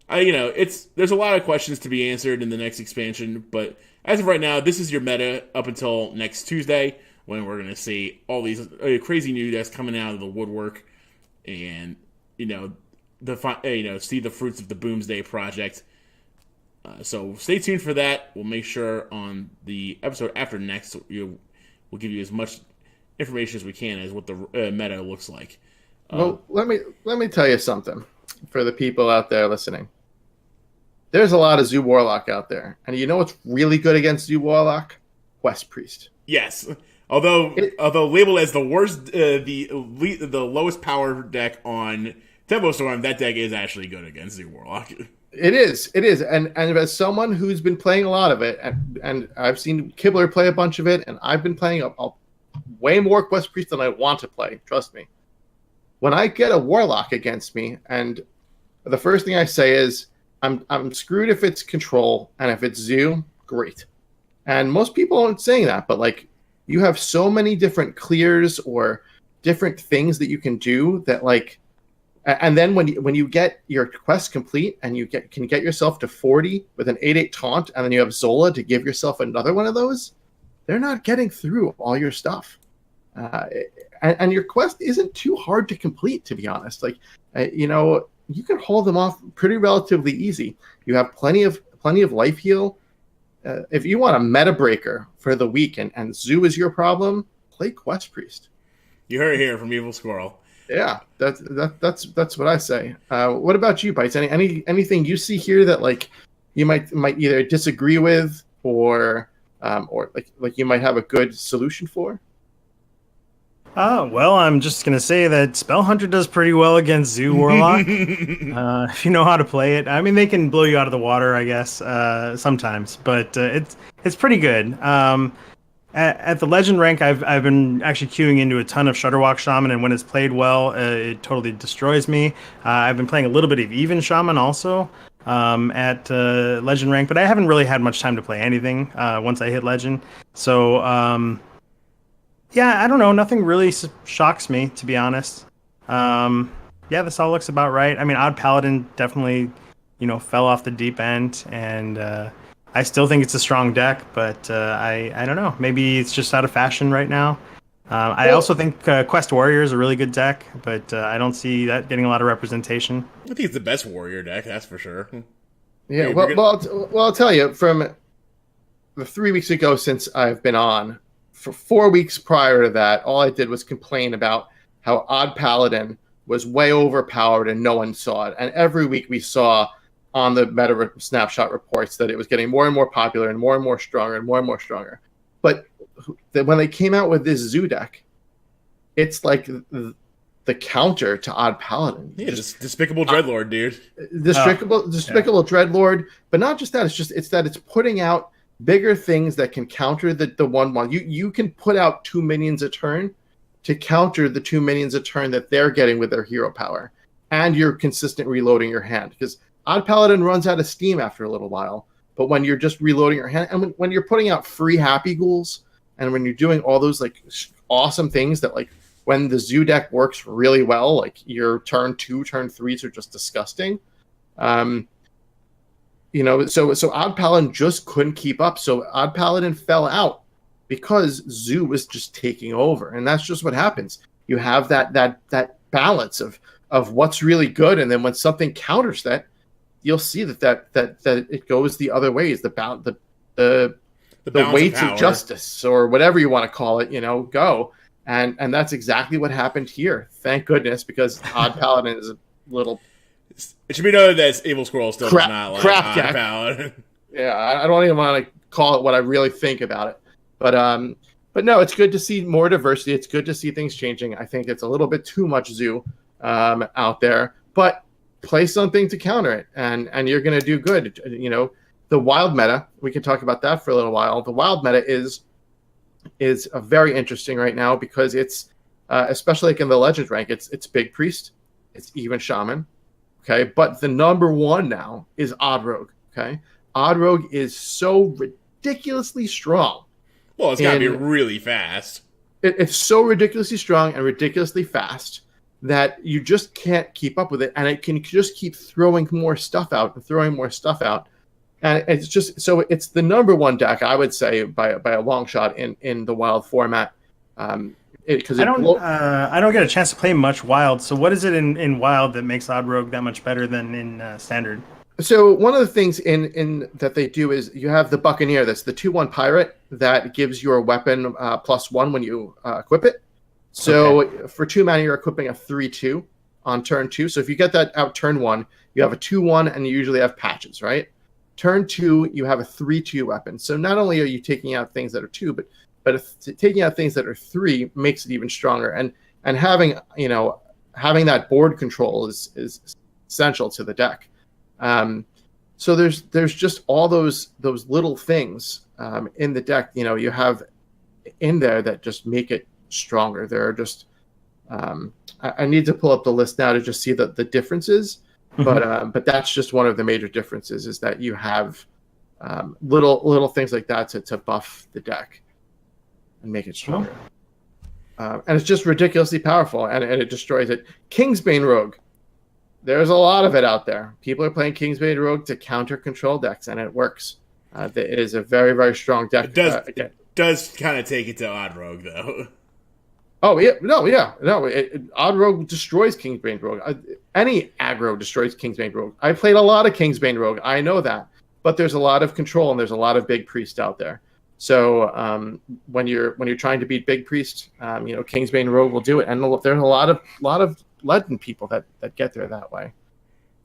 There's a lot of questions to be answered in the next expansion, but as of right now, this is your meta up until next Tuesday, when we're going to see all these crazy new decks coming out of the woodwork, and see the fruits of the Boomsday project. So stay tuned for that. We'll make sure on the episode after next, we'll give you as much information as we can as what the meta looks like. Well, let me tell you something for the people out there listening. There's a lot of Zoo Warlock out there, and you know what's really good against Zoo Warlock? Quest Priest. Yes, although labeled as the worst, the lowest power deck on Tempo Storm, that deck is actually good against Zoo Warlock. It is, and as someone who's been playing a lot of it, and I've seen Kibler play a bunch of it, and I've been playing a way more Quest Priest than I want to play. Trust me. When I get a Warlock against me, and the first thing I say is, I'm screwed if it's Control, and if it's Zoo, great. And most people aren't saying that, but like, you have so many different clears or different things that you can do that like. And then when you get your quest complete and you can get yourself to 40 with an 8/8 taunt, and then you have Zola to give yourself another one of those, they're not getting through all your stuff. And your quest isn't too hard to complete, to be honest. Like, you can hold them off pretty relatively easy. You have plenty of life heal. if you want a meta breaker for the week and Zoo is your problem, play Quest Priest. You heard it here from Evilsquirrel. Yeah, that's what I say. What about you, Bytes? Anything you see here that like you might either disagree with or like you might have a good solution for? Well, I'm just gonna say that Spell Hunter does pretty well against Zoo Warlock. If you know how to play it. I mean, they can blow you out of the water, I guess, sometimes, but it's pretty good. At the Legend rank, I've been actually queuing into a ton of Shudderwalk Shaman, and when it's played well, it totally destroys me. I've been playing a little bit of Even Shaman also at Legend rank, but I haven't really had much time to play anything once I hit Legend. So yeah, I don't know. Nothing really shocks me, to be honest. Yeah, this all looks about right. I mean, Odd Paladin definitely, fell off the deep end, and I still think it's a strong deck, but I don't know. Maybe it's just out of fashion right now. I also think Quest Warrior is a really good deck, but I don't see that getting a lot of representation. I think it's the best Warrior deck, that's for sure. Yeah, well, I'll tell you, from the 3 weeks ago since I've been on, for 4 weeks prior to that, all I did was complain about how Odd Paladin was way overpowered and no one saw it. And every week we saw on the meta snapshot reports that it was getting more and more popular and more stronger and more stronger. But when they came out with this Zoo deck, it's like the counter to Odd Paladin. Yeah, just Despicable Dreadlord, dude. Despicable Dreadlord. But not just that, it's that it's putting out bigger things that can counter the 1/1. You can put out 2 minions a turn to counter the 2 minions a turn that they're getting with their hero power. And you're consistent reloading your hand. Because Odd Paladin runs out of steam after a little while. But when you're just reloading your hand, and when you're putting out free Happy Ghouls, and when you're doing all those like awesome things that like when the Zoo deck works really well, like your turn 2, turn 3s are just disgusting. So Odd Paladin just couldn't keep up. So Odd Paladin fell out because Zoo was just taking over, and that's just what happens. You have that balance of what's really good, and then when something counters that, you'll see that it goes the other ways. The weights of justice, or whatever you want to call it, go, and that's exactly what happened here. Thank goodness, because Odd Paladin is a little. It should be noted that Evilsquirrel still does not like crap Odd deck. Paladin. Yeah, I don't even want to call it what I really think about it, but no, it's good to see more diversity. It's good to see things changing. I think it's a little bit too much Zoo out there, but play something to counter it, and you're going to do good. The wild meta, we can talk about that for a little while. The wild meta is very interesting right now because it's especially like in the Legend rank, it's Big Priest, it's even Shaman. Okay, but the number one now is Odd Rogue. Okay, Odd Rogue is so ridiculously strong. Well, it's got to be really fast. It's so ridiculously strong and ridiculously fast that you just can't keep up with it, and it can just keep throwing more stuff out. And it's just so it's the number one deck, I would say, by a long shot in the wild format. I don't get a chance to play much wild. So what is it in wild that makes Odd Rogue that much better than in standard? So one of the things in that they do is you have the Buccaneer. That's the 2/1 pirate that gives your weapon +1 when you equip it. So for 2 mana, you're equipping a 3/2 on turn 2. So if you get that out turn 1, you have a 2/1, and you usually have patches, right? Turn 2, you have a 3/2 weapon. So not only are you taking out things that are 2, but taking out things that are 3 makes it even stronger. And having that board control is essential to the deck. So there's just all those little things in the deck. You have in there that just make it stronger. There are just I need to pull up the list now to just see the differences. Mm-hmm. But that's just one of the major differences is that you have little things like that to buff the deck and make it stronger. And it's just ridiculously powerful, and it destroys it. Kingsbane Rogue. There's a lot of it out there. People are playing Kingsbane Rogue to counter control decks, and it works. It is a very, very strong deck. It does kind of take it to Odd Rogue, though. Oh, yeah. No. Odd Rogue destroys Kingsbane Rogue. Any aggro destroys Kingsbane Rogue. I played a lot of Kingsbane Rogue. I know that. but there's a lot of control and there's a lot of big priest out there. So when you're trying to beat big priest, Kingsbane Rogue will do it, and there's a lot of Legend people that get there that way.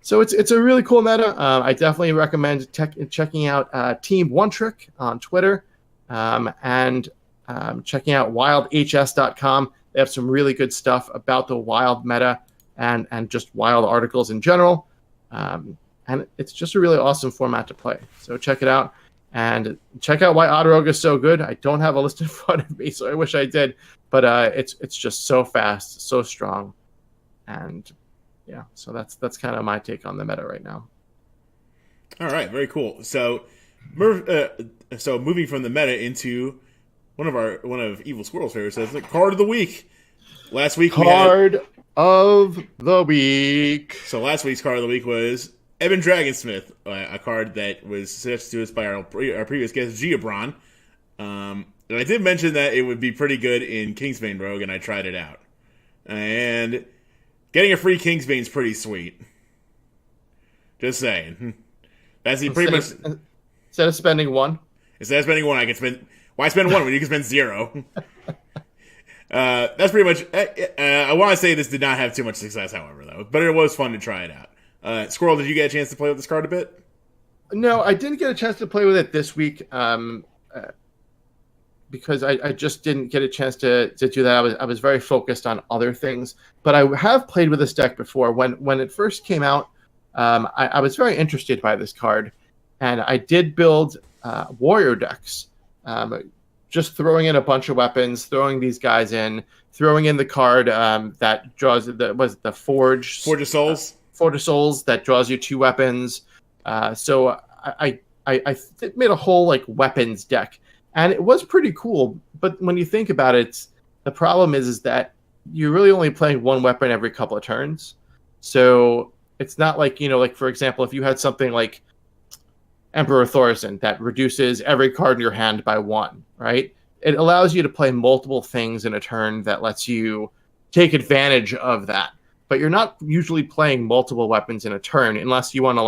So it's a really cool meta. I definitely recommend checking out Team One Trick on Twitter, and checking out wildhs.com. They have some really good stuff about the wild meta and just wild articles in general. And it's just a really awesome format to play. So check it out. And check out why Odd Rogue is so good. I don't have a list in front of me, so I wish I did. But it's just so fast, so strong. And yeah, so that's kind of my take on the meta right now. All right, very cool. So moving from the meta into one of Evilsquirrel's favorites, that's the card of the week. Last week card of the week. So last week's card of the week was Evan Dragonsmith, a card that was suggested to us by our previous guest, Giabron. And I did mention that it would be pretty good in Kingsbane Rogue, and I tried it out. And getting a free Kingsbane is pretty sweet. Just saying. That's pretty much. Instead of spending one, I can spend. Why spend one when you can spend 0? That's pretty much. I want to say this did not have too much success, however, though. But it was fun to try it out. Squirrel, did you get a chance to play with this card a bit? No, I didn't get a chance to play with it this week. Because I just didn't get a chance to do that. I was very focused on other things. But I have played with this deck before. When it first came out, I was very interested by this card. And I did build warrior decks. Just throwing in a bunch of weapons, throwing these guys in, throwing in the card that draws the Forge of Souls. Forge of Souls that draws you 2 weapons. So I made a whole weapons deck. And it was pretty cool, but when you think about it, the problem is that you're really only playing one weapon every couple of turns. So it's not like, for example, if you had something like Emperor Thorson that reduces every card in your hand by 1, right? It allows you to play multiple things in a turn that lets you take advantage of that. But you're not usually playing multiple weapons in a turn unless you want to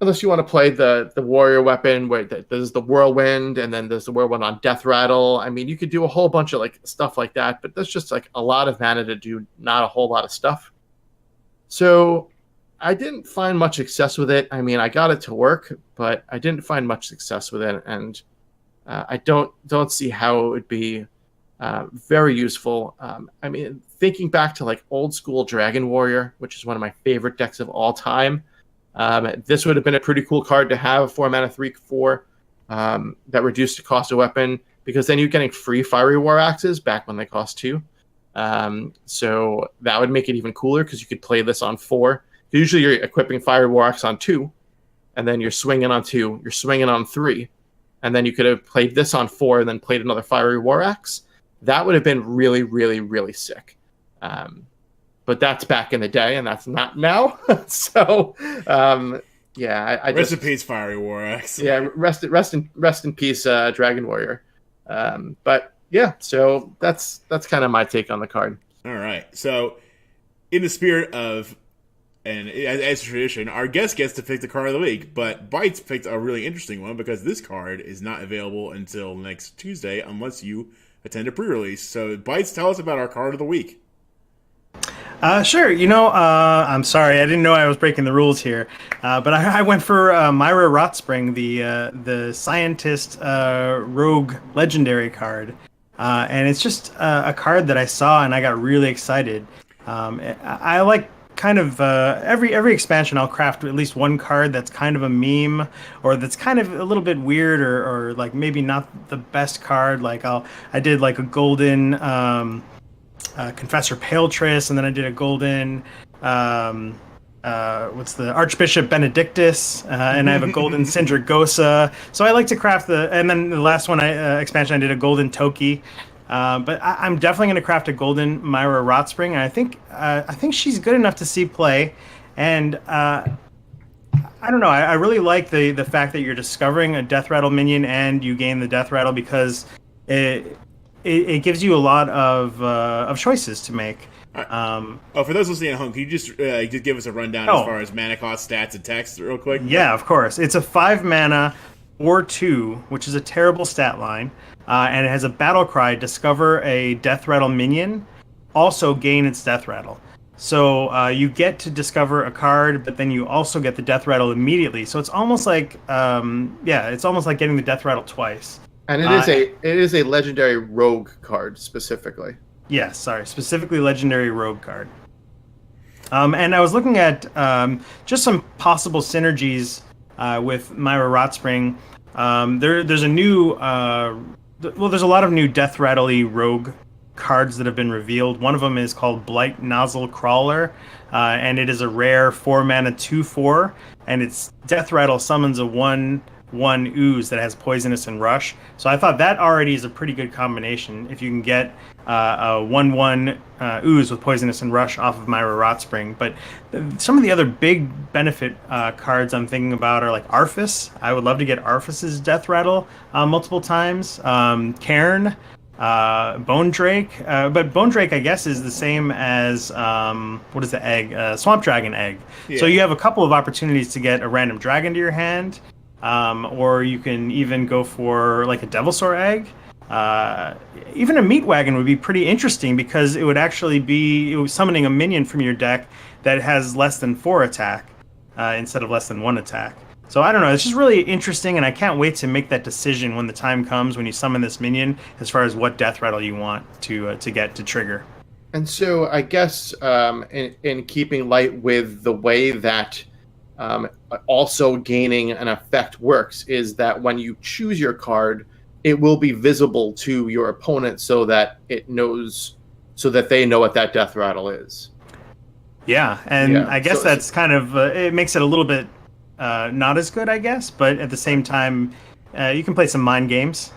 unless you want to play the warrior weapon where there's the whirlwind and then there's the whirlwind on death rattle. I mean, you could do a whole bunch of stuff like that, but that's just a lot of mana to do not a whole lot of stuff. So I didn't find much success with it. I mean, I got it to work, but I didn't find much success with it, and I don't see how it would be very useful. I mean, thinking back to old school Dragon Warrior, which is one of my favorite decks of all time. This would have been a pretty cool card to have, 4 mana 3/4 that reduced the cost of weapon, because then you're getting free Fiery War Axes back when they cost 2. So that would make it even cooler because you could play this on 4. Usually you're equipping Fiery War Axe on 2, and then you're swinging on 2, you're swinging on 3, and then you could have played this on 4 and then played another Fiery War Axe. That would have been really, really, really sick. But that's back in the day, and that's not now. So, yeah. Rest in peace, Fiery War Axe. Yeah, rest in peace, Dragon Warrior. But yeah, so that's kind of my take on the card. All right. So, in the spirit of, and as tradition, our guest gets to pick the card of the week, but Bytes picked a really interesting one because this card is not available until next Tuesday unless you attend a pre-release. So, Bytes, tell us about our card of the week. Sure. I'm sorry. I didn't know I was breaking the rules here. But I went for Myra Rotspring, the scientist rogue legendary card. And it's just a card that I saw and I got really excited. I like kind of every expansion I'll craft at least one card that's kind of a meme or that's kind of a little bit weird or maybe not the best card. I did a golden Confessor Paletress, and then I did a golden what's the Archbishop Benedictus, and I have a golden Sindragosa. So I like to craft and then the last one expansion I did a golden Toki. But I'm definitely going to craft a golden Myra Rotspring, and I think she's good enough to see play. And I don't know. I really like the fact that you're discovering a Death Rattle minion and you gain the Death Rattle because it gives you a lot of choices to make. For those listening at home, can you just give us a rundown as far as mana cost, stats, and text real quick? Yeah, of course. It's a 5 mana or 2, which is a terrible stat line, and it has a battle cry: discover a death rattle minion, also gain its death rattle. So you get to discover a card, but then you also get the death rattle immediately. So it's almost like it's almost like getting the death rattle twice. And it is a legendary rogue card specifically. Yes, specifically legendary rogue card. And I was looking at just some possible synergies with Myra Rotspring. There's a new there's a lot of new death rattle-y rogue cards that have been revealed. One of them is called Blight Nozzle Crawler, and it is a rare 4 mana 2/4, and its death rattle summons a 1/1 ooze that has poisonous and rush. So I thought that already is a pretty good combination if you can get a 1/1 ooze with poisonous and rush off of Myra Rotspring. But some of the other big benefit cards I'm thinking about are like Arthas. I would love to get Arthas's death rattle multiple times. Cairn, Bone Drake, but Bone Drake I guess is the same as what is the egg? Swamp Dragon egg. Yeah. So you have a couple of opportunities to get a random dragon to your hand, or you can even go for like a Devilsaur egg. Even a Meat Wagon would be pretty interesting because it would actually be summoning a minion from your deck that has less than 4 attack instead of less than 1 attack. So I don't know, it's just really interesting, and I can't wait to make that decision when the time comes when you summon this minion as far as what death rattle you want to get to trigger. And so I guess in keeping light with the way that also gaining an effect works is that when you choose your card, it will be visible to your opponent so that they know what that death rattle is. Yeah, and I guess that's kind of it makes it a little bit not as good, I guess, but at the same time, you can play some mind games.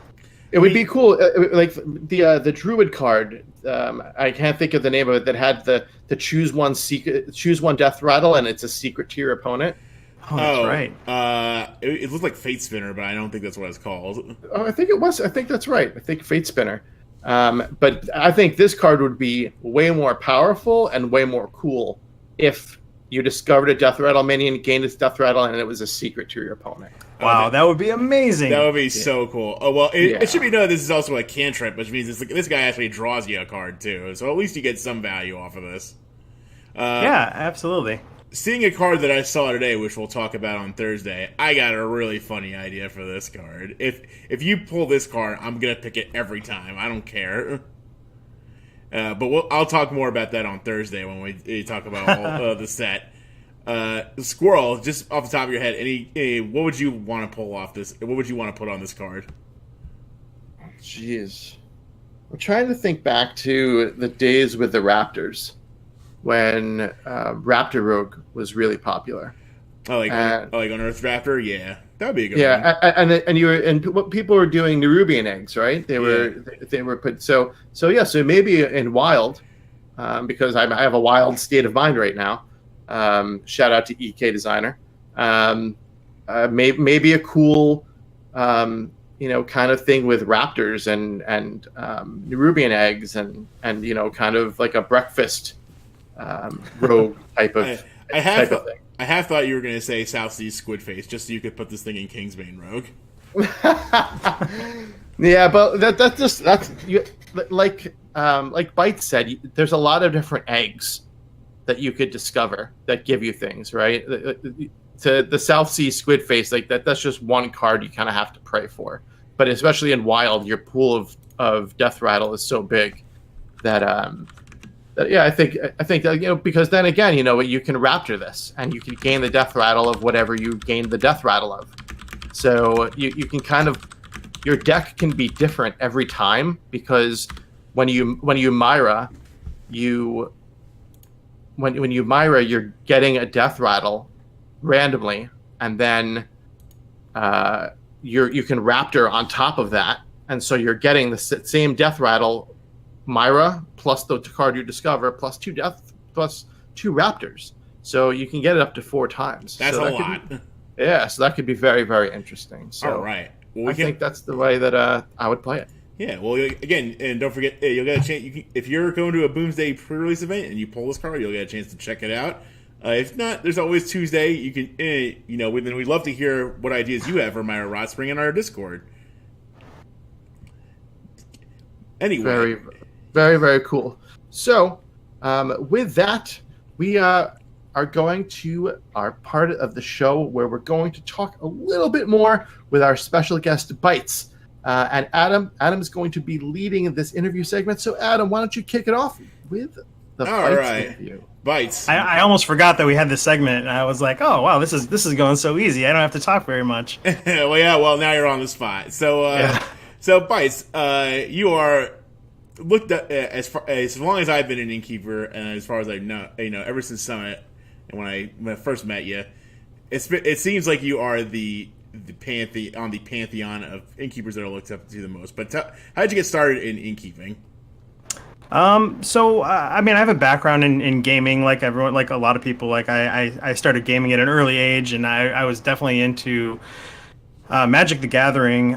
It would be cool, like the Druid card. I can't think of the name of it. That had the choose one death rattle, and it's a secret to your opponent. Oh, that's right. It looked like Fate Spinner, but I don't think that's what it's called. Oh, I think it was. I think that's right. I think Fate Spinner. But I think this card would be way more powerful and way more cool if you discovered a death rattle minion, gained its death rattle, and it was a secret to your opponent. Wow, that would be amazing. That would be so cool. Oh well, it should be noted this is also a cantrip, which means this guy actually draws you a card too. So at least you get some value off of this. Yeah, absolutely. Seeing a card that I saw today, which we'll talk about on Thursday, I got a really funny idea for this card. If you pull this card, I'm gonna pick it every time. I don't care. But I'll talk more about that on Thursday when we talk about all the set. Squirrel, just off the top of your head, what would you want to pull off this? What would you want to put on this card? Jeez, I'm trying to think back to the days with the Raptors when Raptor Rogue was really popular. Oh, like Unearthed Raptor, yeah. That would be a good one. Yeah, and what people were doing Nerubian eggs, right? They were put so maybe in Wild, because I have a wild state of mind right now. Shout out to EK Designer. Maybe a cool, kind of thing with raptors and Nerubian eggs and kind of like a breakfast rogue type of thing. I have thought you were going to say South Sea Squid Face, just so you could put this thing in Kingsbane Rogue. Yeah, but that's like Bytes said. There's a lot of different eggs that you could discover that give you things, right? To the South Sea Squid Face, like that's just one card you kind of have to pray for. But especially in Wild, your pool of Death Rattle is so big that I think that, because then again, you can Raptor this and you can gain the Death Rattle of whatever you gained the Death Rattle of. So you can kind of, your deck can be different every time, because when you Myra, when you Myra, you're getting a Death Rattle randomly, and then you can Raptor on top of that, and so you're getting the same Death Rattle, Myra plus the card you discover plus 2 Raptors, so you can get it up to 4 times. That's a lot. So that could be very, very interesting. So all right, I think that's the way that I would play it. Yeah, well, again, and don't forget, you'll get a chance. If you're going to a Boomsday pre-release event and you pull this card, you'll get a chance to check it out. If not, there's always Tuesday. You can, we'd love to hear what ideas you have for Myra Rot Spring in our Discord. Anyway, very, very, very cool. So, with that, we are going to our part of the show where we're going to talk a little bit more with our special guest, Bytes. And Adam is going to be leading this interview segment. So, Adam, why don't you kick it off with the Bytes interview? Bytes. I almost forgot that we had this segment, and I was like, "Oh wow, this is going so easy. I don't have to talk very much." Well, yeah. Well, now you're on the spot. So, so Bytes, you are looked at as long as I've been an innkeeper, and as far as I know, ever since Summit, and when I first met you, it seems like you are the pantheon of innkeepers that are looked up to the most. But how did you get started in innkeeping? I mean, I have a background in gaming, like everyone, like a lot of people. Like I started gaming at an early age, and I was definitely into Magic the Gathering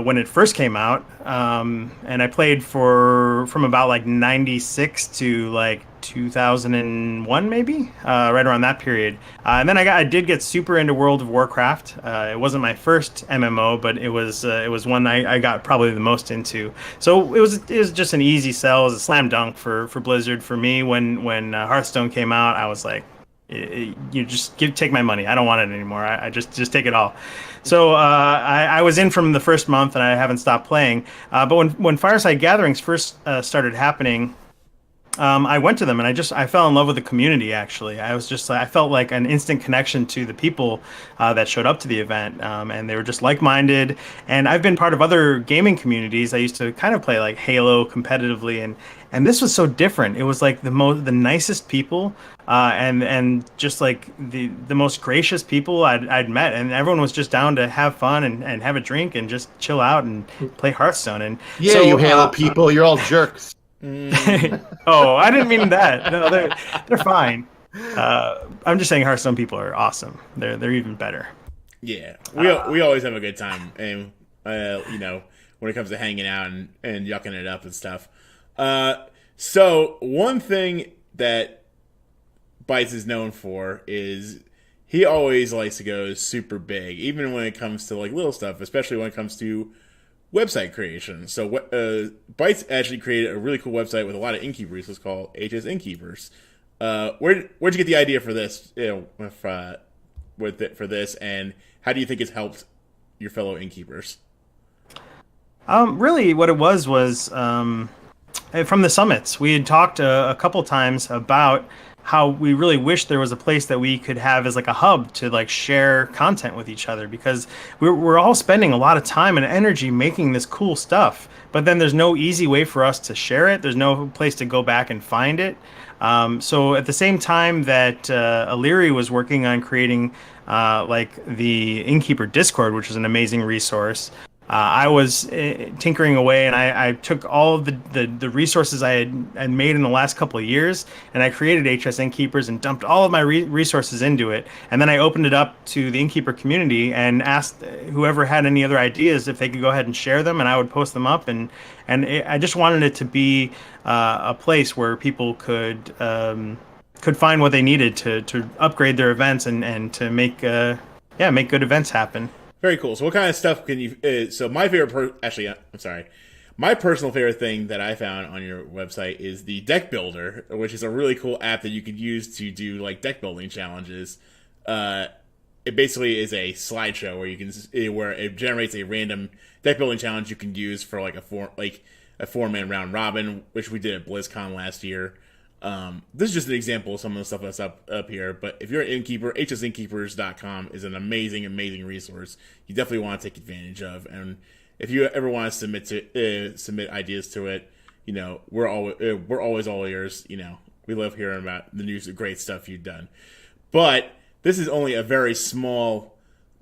when it first came out, and I played from about like 96 to like 2001, maybe right around that period. And then I did get super into World of Warcraft. It wasn't my first MMO, but it was one I got probably the most into. So it was just an easy sell. It was a slam dunk for Blizzard for me. When Hearthstone came out, I was like, you just take my money. I don't want it anymore. I just take it all. So I was in from the first month, and I haven't stopped playing. But when Fireside Gatherings first started happening, I went to them, and I fell in love with the community. Actually, I felt like an instant connection to the people that showed up to the event, and they were just like-minded. And I've been part of other gaming communities. I used to kind of play like Halo competitively, and this was so different. It was like the nicest people, and just like the most gracious people I'd met, and everyone was just down to have fun and have a drink and just chill out and play Hearthstone. And yeah, so, you Halo people, you're all jerks. Oh, I didn't mean that. No, they're fine. I'm just saying Hearthstone people are awesome. They're even better. Yeah, we always have a good time, and when it comes to hanging out and yucking it up and stuff. So one thing that Bytes is known for is he always likes to go super big, even when it comes to like little stuff, especially when it comes to website creation. So Bytes actually created a really cool website with a lot of innkeepers. It's called HS Innkeepers. Where'd you get the idea for this? For this, and how do you think it's helped your fellow innkeepers? Really, what it was from the summits. We had talked a couple times about how we really wish there was a place that we could have as like a hub to like share content with each other, because we're all spending a lot of time and energy making this cool stuff, but then there's no easy way for us to share it. There's no place to go back and find it. So at the same time that Illyri was working on creating like the Innkeeper Discord, which is an amazing resource, I was tinkering away, and I took all of the resources I had made in the last couple of years, and I created HS Innkeepers and dumped all of my resources into it. And then I opened it up to the Innkeeper community and asked whoever had any other ideas if they could go ahead and share them, and I would post them up. I just wanted it to be a place where people could find what they needed to upgrade their events and to make good events happen. Very cool. So what kind of stuff can you... so my favorite... My personal favorite thing that I found on your website is the Deck Builder, which is a really cool app that you could use to do like deck building challenges. It basically is a slideshow where it generates a random deck building challenge you can use for like a 4-man round robin, which we did at BlizzCon last year. This is just an example of some of the stuff that's up here, but if you're an innkeeper, hsinnkeepers.com is an amazing resource you definitely want to take advantage of. And if you ever want to submit ideas to it, we're always all ears. We love hearing about the news of great stuff you've done. But this is only a very small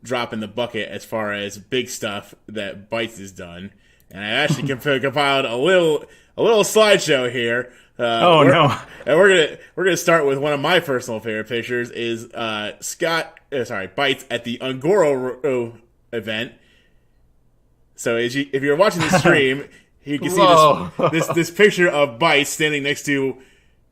drop in the bucket as far as big stuff that Bytes has done. And I actually compiled a little slideshow here. No! And we're gonna start with one of my personal favorite pictures. Is Bytes at the Ungoro event. So if you're watching the stream, You can Whoa. see this picture of Bytes standing next to,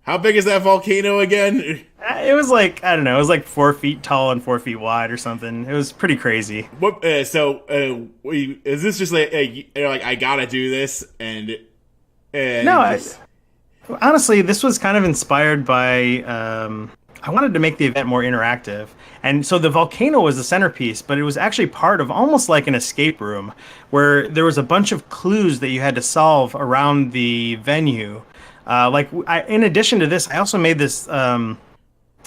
how big is that volcano again? It was like, I don't know, it was like 4 feet tall and 4 feet wide or something. It was pretty crazy. What? Is this just like I gotta do this and No, just, honestly, this was kind of inspired by. I wanted to make the event more interactive, and so the volcano was the centerpiece, but it was actually part of almost like an escape room, where there was a bunch of clues that you had to solve around the venue. In addition to this, I also made this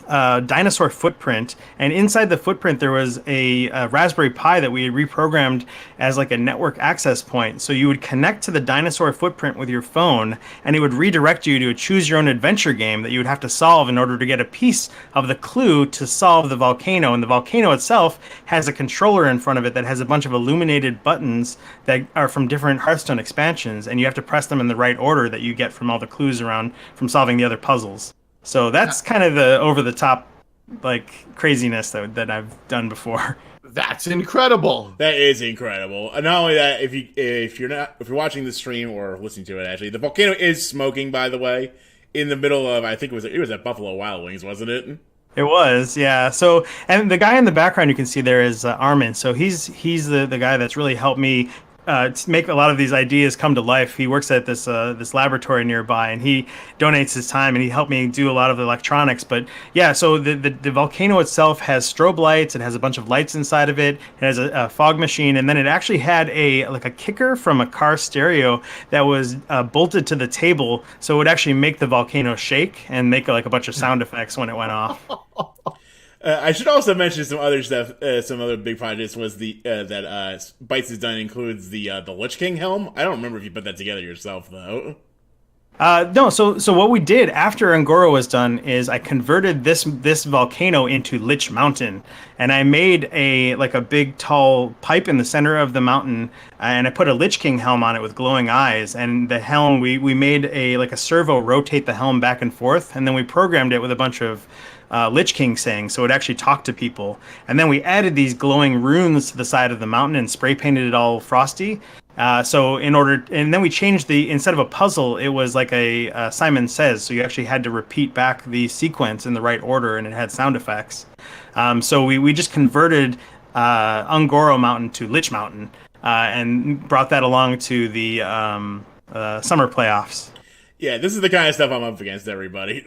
dinosaur footprint, and inside the footprint there was a Raspberry Pi that we had reprogrammed as like a network access point. So you would connect to the dinosaur footprint with your phone, and it would redirect you to a choose your own adventure game that you would have to solve in order to get a piece of the clue to solve the volcano. And the volcano itself has a controller in front of it that has a bunch of illuminated buttons that are from different Hearthstone expansions, and you have to press them in the right order that you get from all the clues around from solving the other puzzles. So that's kind of the over-the-top, like, craziness that I've done before. That's incredible. that is incredible. And not only that, if you're watching the stream or listening to it, actually, the volcano is smoking. By the way, in the middle of, I think it was at Buffalo Wild Wings, wasn't it? It was, yeah. So, and the guy in the background you can see there is Armin. So he's the guy that's really helped me to make a lot of these ideas come to life. He works at this laboratory nearby, and he donates his time, and he helped me do a lot of the electronics. But yeah, so the volcano itself has strobe lights. It has a bunch of lights inside of it. It has a fog machine, and then it actually had a kicker from a car stereo that was bolted to the table, so it would actually make the volcano shake and make like a bunch of sound effects when it went off. I should also mention some other stuff. Some other big projects was that Bytes has done includes the Lich King helm. I don't remember if you put that together yourself though. No, so what we did after Angora was done is I converted this volcano into Lich Mountain, and I made a big tall pipe in the center of the mountain, and I put a Lich King helm on it with glowing eyes. And the helm, we made a servo rotate the helm back and forth, and then we programmed it with a bunch of Lich King saying, so it actually talked to people. And then we added these glowing runes to the side of the mountain and spray painted it all frosty. And then we changed instead of a puzzle, it was like a Simon Says. So you actually had to repeat back the sequence in the right order, and it had sound effects. So we just converted Ungoro Mountain to Lich Mountain, and brought that along to the summer playoffs. Yeah, this is the kind of stuff I'm up against, everybody.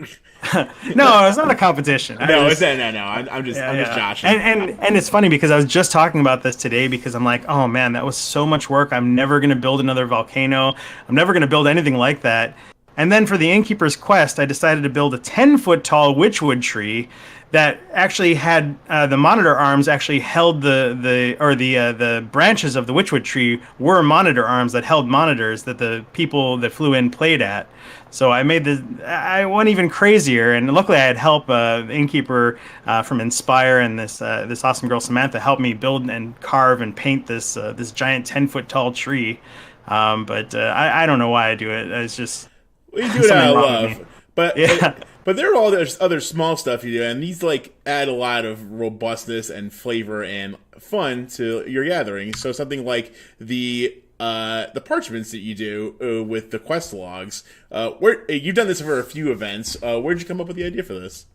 No, it's not a competition. I'm just joshing. And it's funny because I was just talking about this today because I'm like, oh man, that was so much work. I'm never going to build another volcano. I'm never going to build anything like that. And then for the Innkeeper's Quest, I decided to build a 10-foot tall Witchwood tree that actually had the monitor arms actually held the branches of the Witchwood tree were monitor arms that held monitors that the people that flew in played at. So I went even crazier, and luckily I had help. The Innkeeper from Inspire and this awesome girl Samantha helped me build and carve and paint this giant 10-foot tall tree. But I don't know why I do it. It's just you do it out of love. But yeah. But there are all this other small stuff you do, and these add a lot of robustness and flavor and fun to your gatherings. So something like the parchments that you do with the quest logs. You've done this for a few events. Where'd you come up with the idea for this?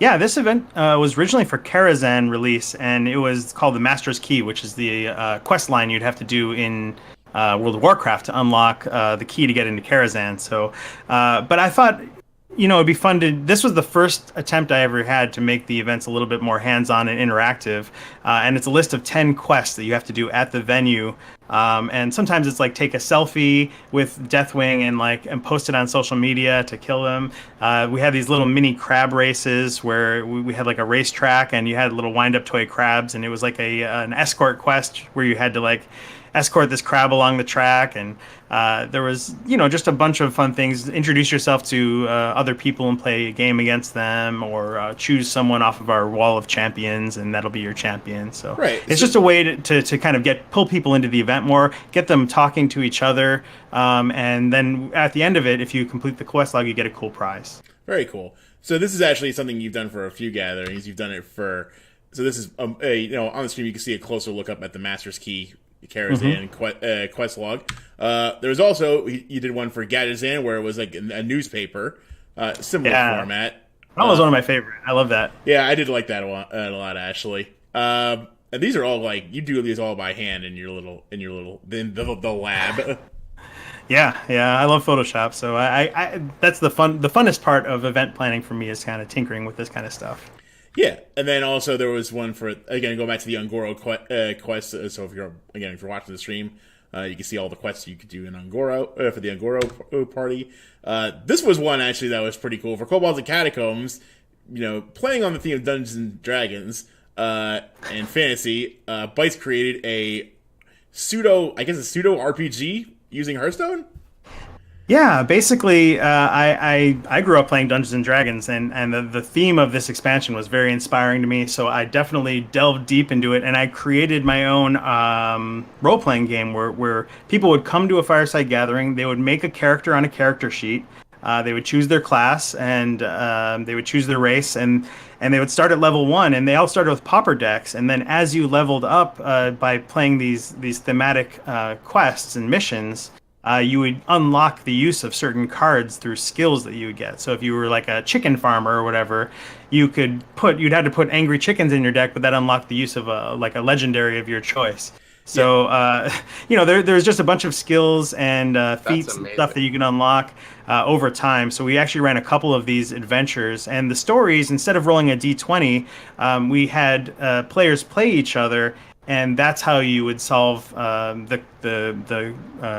Yeah, this event was originally for Karazhan release, and it was called the Master's Key, which is the quest line you'd have to do in World of Warcraft to unlock the key to get into Karazhan. So, but I thought, it'd be fun this was the first attempt I ever had to make the events a little bit more hands-on and interactive. And it's a list of 10 quests that you have to do at the venue. And sometimes it's like take a selfie with Deathwing and post it on social media to kill them. We had these little mini crab races where we had a racetrack, and you had little wind-up toy crabs, and it was like an escort quest where you had to escort this crab along the track, and there was just a bunch of fun things. Introduce yourself to other people and play a game against them, or choose someone off of our wall of champions, and that'll be your champion. So right. It's just a way to kind of pull people into the event more, get them talking to each other, and then at the end of it, if you complete the quest log, you get a cool prize. Very cool. So this is actually something you've done for a few gatherings. You've done it for. So this is on the stream you can see a closer look up at the Master's Key Karazhan quest log. There was also you did one for Gadazan where it was like a newspaper, similar format. That was one of my favorite. I love that. Yeah, I did like that a lot actually. And these are all like you do these all by hand in your little the lab. Yeah, I love Photoshop. So I that's the funnest part of event planning for me is kind of tinkering with this kind of stuff. Yeah, and then also there was one for again go back to the Ungoro quest. So if you're watching the stream, you can see all the quests you could do in Ungoro for the Ungoro party. This was one actually that was pretty cool for Kobolds and Catacombs. Playing on the theme of Dungeons and Dragons and fantasy. Bytes created a pseudo RPG using Hearthstone. Yeah, basically, I grew up playing Dungeons and Dragons, and the theme of this expansion was very inspiring to me. So I definitely delved deep into it, and I created my own role playing game where people would come to a fireside gathering. They would make a character on a character sheet. They would choose their class, and they would choose their race, and they would start at level 1, and they all started with pauper decks. And then as you leveled up by playing these thematic quests and missions. You would unlock the use of certain cards through skills that you would get. So if you were like a chicken farmer or whatever, you'd have to put angry chickens in your deck, but that unlocked the use of a legendary of your choice. So there's just a bunch of skills and feats and stuff that you can unlock over time. So we actually ran a couple of these adventures, and the stories, instead of rolling a d20, we had players play each other. And that's how you would solve the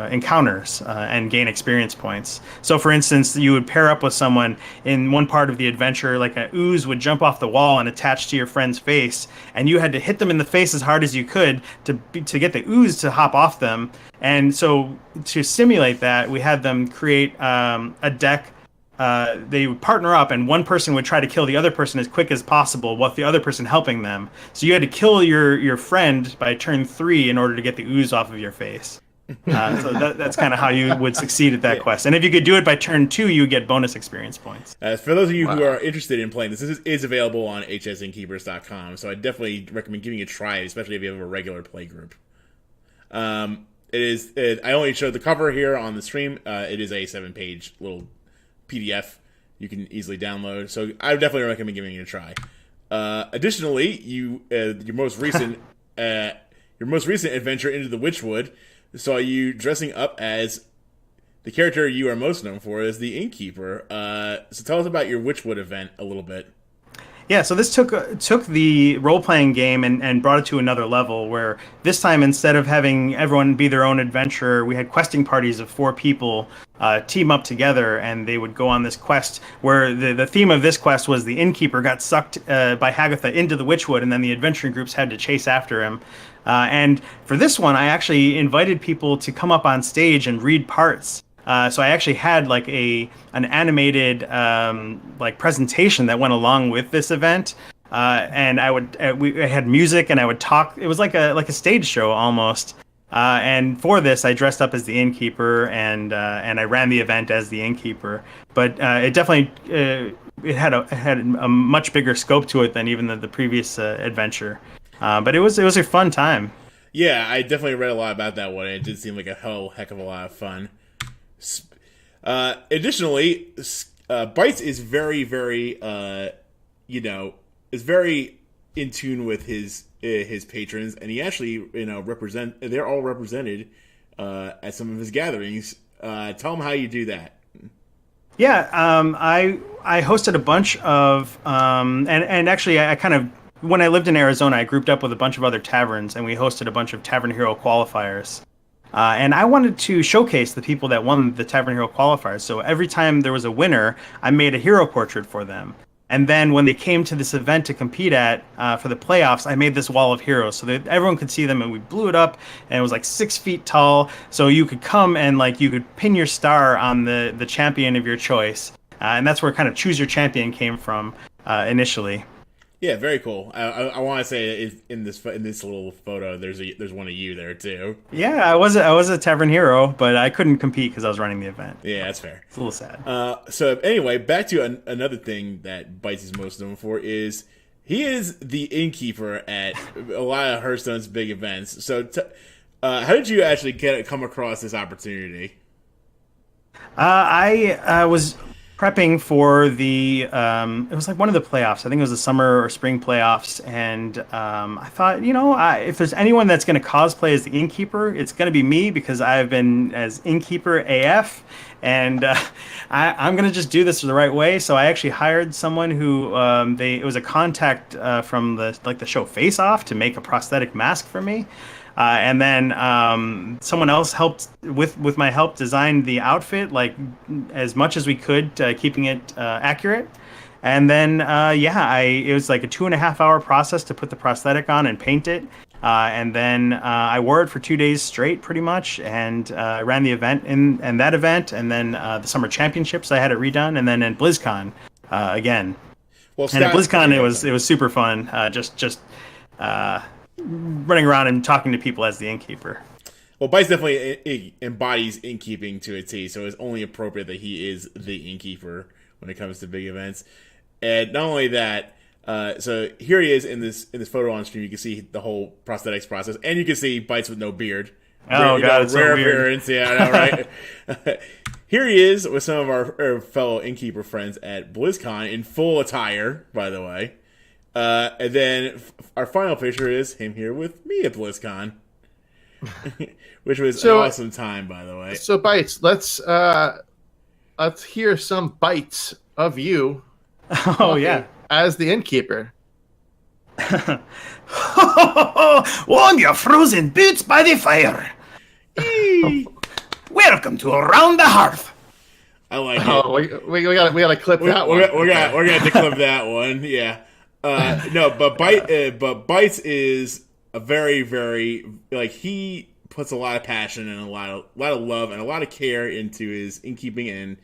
encounters and gain experience points. So, for instance, you would pair up with someone in one part of the adventure, like an ooze would jump off the wall and attach to your friend's face, and you had to hit them in the face as hard as you could to get the ooze to hop off them. And so, to simulate that, we had them create a deck. They would partner up, and one person would try to kill the other person as quick as possible, with the other person helping them. So you had to kill your friend by turn 3 in order to get the ooze off of your face. So that's kind of how you would succeed at that quest. And if you could do it by turn 2, you would get bonus experience points. For those of you who are interested in playing this is available on hsinnkeepers.com. So I definitely recommend giving it a try, especially if you have a regular play group. I only showed the cover here on the stream. It is a 7-page little PDF you can easily download, so I would definitely recommend giving it a try. Additionally, your most recent adventure into the Witchwood saw you dressing up as the character you are most known for, as the innkeeper. So tell us about your Witchwood event a little bit. Yeah, so this took the role-playing game and brought it to another level, where this time, instead of having everyone be their own adventurer, we had questing parties of 4 people team up together, and they would go on this quest, where the theme of this quest was the innkeeper got sucked by Hagatha into the Witchwood, and then the adventuring groups had to chase after him. And for this one, I actually invited people to come up on stage and read parts. So I actually had like an animated presentation that went along with this event, and I had music, and I would talk. It was like a stage show almost. And for this, I dressed up as the innkeeper, and I ran the event as the innkeeper. But it definitely it had a much bigger scope to it than even the previous adventure. But it was a fun time. Yeah, I definitely read a lot about that one. It did seem like a heck of a lot of fun. Additionally, Bytes is very, very, is very in tune with his patrons, and he actually, they're all represented at some of his gatherings. Tell him how you do that. Yeah, I hosted a bunch of, and actually I kind of, when I lived in Arizona, I grouped up with a bunch of other taverns, and we hosted a bunch of Tavern Hero qualifiers. And I wanted to showcase the people that won the Tavern Hero qualifiers. So every time there was a winner, I made a hero portrait for them. And then when they came to this event to compete at for the playoffs, I made this wall of heroes so that everyone could see them, and we blew it up, and it was like 6 feet tall. So you could come and you could pin your star on the champion of your choice. And that's where kind of choose your champion came from initially. Yeah, very cool. I want to say in this little photo, there's one of you there too. Yeah, I was a Tavern Hero, but I couldn't compete because I was running the event. Yeah, that's fair. It's a little sad. So anyway, back to another thing that Bytes is most known for is he is the innkeeper at a lot of Hearthstone's big events. So How did you actually come across this opportunity? I was prepping for the it was like one of the playoffs. I think it was the summer or spring playoffs, and I thought, if there's anyone that's going to cosplay as the innkeeper, it's going to be me because I've been as innkeeper AF, and I'm going to just do this the right way. So I actually hired someone who it was a contact from the show Face Off to make a prosthetic mask for me. And then someone else helped with my help design the outfit like as much as we could, keeping it accurate. And then it was like a 2.5 hour process to put the prosthetic on and paint it. And then I wore it for 2 days straight, pretty much, and I ran the event and that event, and then the summer championships I had it redone, and then at BlizzCon again. Well, Scott, and at BlizzCon it was super fun, just running around and talking to people as the innkeeper. Well, Bytes definitely embodies innkeeping to a T, so it's only appropriate that he is the innkeeper when it comes to big events. And not only that, so here he is in this photo on stream. You can see the whole prosthetics process, and you can see Bytes with no beard. Oh, God, it's rare so weird. appearance. Yeah, I know, right? Here he is with some of our fellow innkeeper friends at BlizzCon in full attire, by the way. And then our final picture is him here with me at BlizzCon, which was an awesome time, by the way. So, Bytes, let's hear some bites of you. Oh, yeah. As the innkeeper. Warm your frozen boots by the fire. Welcome to Around the Hearth. I like it. Oh, we gotta clip that one. We're gonna have to clip that one. Yeah. No, but Bytes is a very, very, like, he puts a lot of passion and a lot of love and a lot of care into his innkeeping, and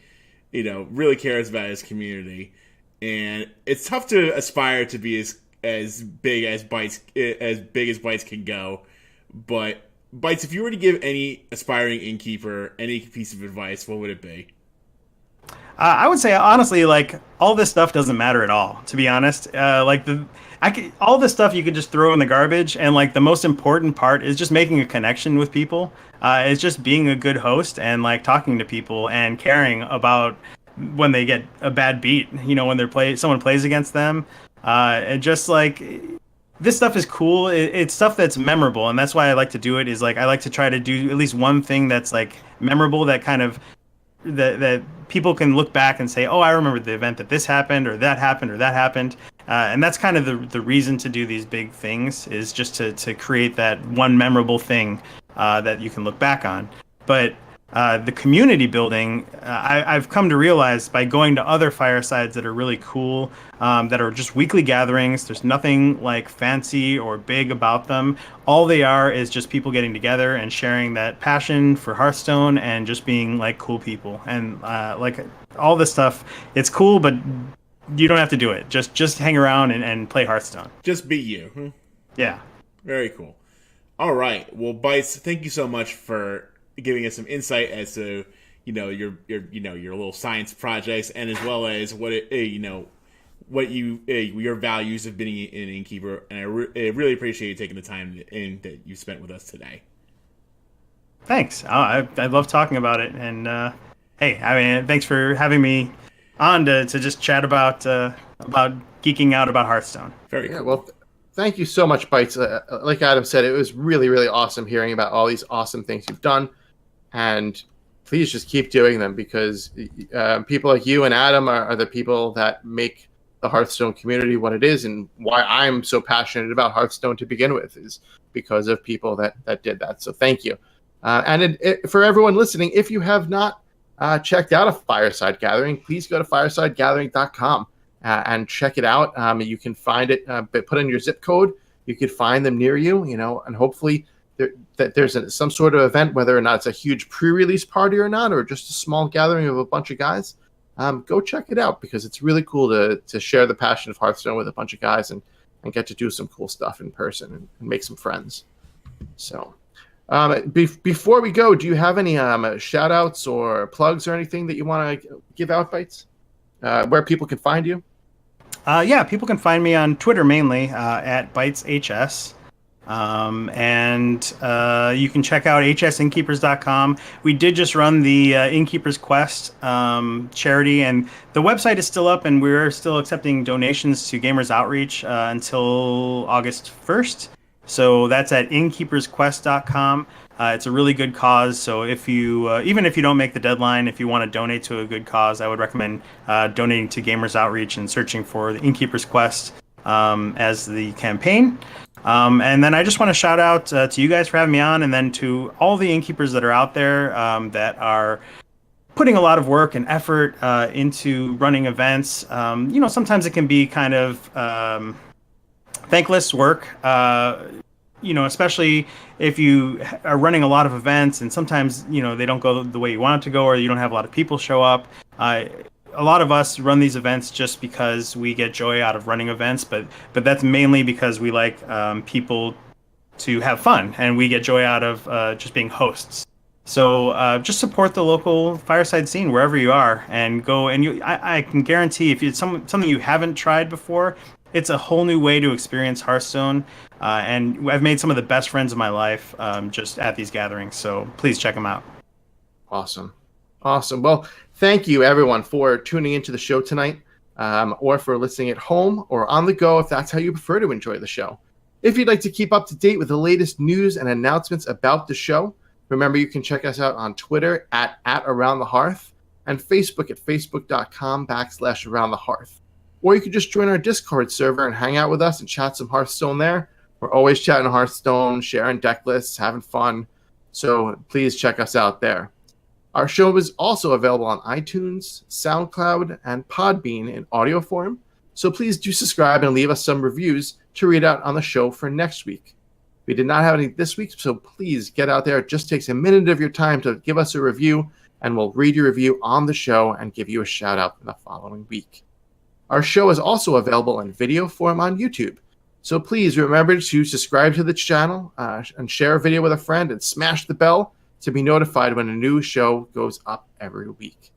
really cares about his community. And it's tough to aspire to be as big as Bytes can go. But Bytes, if you were to give any aspiring innkeeper any piece of advice, what would it be? I would say, honestly, like, all this stuff doesn't matter at all, to be honest. All this stuff you could just throw in the garbage, and, like, the most important part is just making a connection with people. It's just being a good host and, like, talking to people and caring about when they get a bad beat, when someone plays against them. And just, like, this stuff is cool. It's stuff that's memorable, and that's why I like to do it, is, like, I like to try to do at least one thing that's, like, memorable, that kind of that people can look back and say, oh, I remember the event that this happened or that happened or that happened. And that's kind of the reason to do these big things, is just to create that one memorable thing that you can look back on. But the community building, I've come to realize by going to other firesides that are really cool, that are just weekly gatherings. There's nothing like fancy or big about them. All they are is just people getting together and sharing that passion for Hearthstone and just being like cool people. And like all this stuff, it's cool, but you don't have to do it. Just hang around and play Hearthstone. Just be you. Hmm? Yeah. Very cool. All right. Well, Bytes, thank you so much for giving us some insight as to your little science projects, and as well as your values of being an innkeeper. And I really appreciate you taking the time that you spent with us today. Thanks. I love talking about it, and hey, I mean, thanks for having me on to just chat about geeking out about Hearthstone. Very cool. Well, thank you so much, Bytes. Like Adam said, it was really, really awesome hearing about all these awesome things you've done. And please just keep doing them, because people like you and Adam are the people that make the Hearthstone community what it is, and why I'm so passionate about Hearthstone to begin with is because of people that did that. So thank you. And for everyone listening, if you have not checked out a Fireside Gathering, please go to firesidegathering.com and check it out. You can find it, put in your zip code. You could find them near you, and hopefully there's some sort of event, whether or not it's a huge pre-release party or not, or just a small gathering of a bunch of guys. Go check it out, because it's really cool to share the passion of Hearthstone with a bunch of guys and get to do some cool stuff in person and make some friends. So before we go, do you have any shout outs or plugs or anything that you want to give out, Bytes? Where people can find you? Yeah, people can find me on Twitter mainly at BytesHS. And you can check out hsinnkeepers.com. We did just run the Innkeeper's Quest charity, and the website is still up, and we're still accepting donations to Gamers Outreach until August 1st. So that's at innkeepersquest.com. It's a really good cause. So if you, even if you don't make the deadline, if you want to donate to a good cause, I would recommend donating to Gamers Outreach and searching for the Innkeeper's Quest as the campaign. And then I just want to shout out to you guys for having me on, and then to all the innkeepers that are out there that are putting a lot of work and effort into running events. Sometimes it can be kind of thankless work, especially if you are running a lot of events, and sometimes, they don't go the way you want it to go, or you don't have a lot of people show up. A lot of us run these events just because we get joy out of running events, but that's mainly because we like people to have fun, and we get joy out of just being hosts. So just support the local fireside scene wherever you are, and go. And I can guarantee, if it's something you haven't tried before, it's a whole new way to experience Hearthstone. And I've made some of the best friends of my life just at these gatherings. So please check them out. Awesome. Well, thank you, everyone, for tuning into the show tonight, or for listening at home or on the go, if that's how you prefer to enjoy the show. If you'd like to keep up to date with the latest news and announcements about the show, remember you can check us out on Twitter at Around the Hearth, and Facebook at facebook.com/Around the Hearth. Or you can just join our Discord server and hang out with us and chat some Hearthstone there. We're always chatting Hearthstone, sharing deck lists, having fun. So please check us out there. Our show is also available on iTunes, SoundCloud, and Podbean in audio form, so please do subscribe and leave us some reviews to read out on the show for next week. We did not have any this week, so please get out there. It just takes a minute of your time to give us a review, and we'll read your review on the show and give you a shout-out in the following week. Our show is also available in video form on YouTube, so please remember to subscribe to the channel and share a video with a friend, and smash the bell to be notified when a new show goes up every week.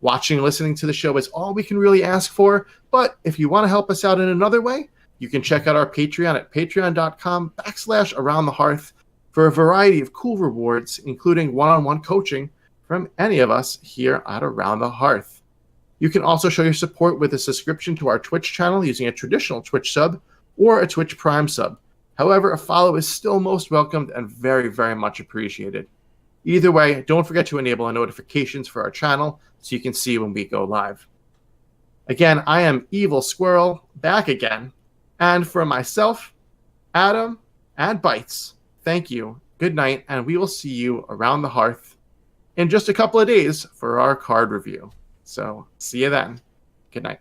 Watching and listening to the show is all we can really ask for, but if you want to help us out in another way, you can check out our Patreon at patreon.com/Around the Hearth for a variety of cool rewards, including one-on-one coaching from any of us here at Around the Hearth. You can also show your support with a subscription to our Twitch channel using a traditional Twitch sub or a Twitch Prime sub. However, a follow is still most welcomed and very, very much appreciated. Either way, don't forget to enable notifications for our channel so you can see when we go live. Again, I am Evilsquirrel, back again. And for myself, Adam, and Bytes, thank you, good night, and we will see you around the hearth in just a couple of days for our card review. So, see you then. Good night.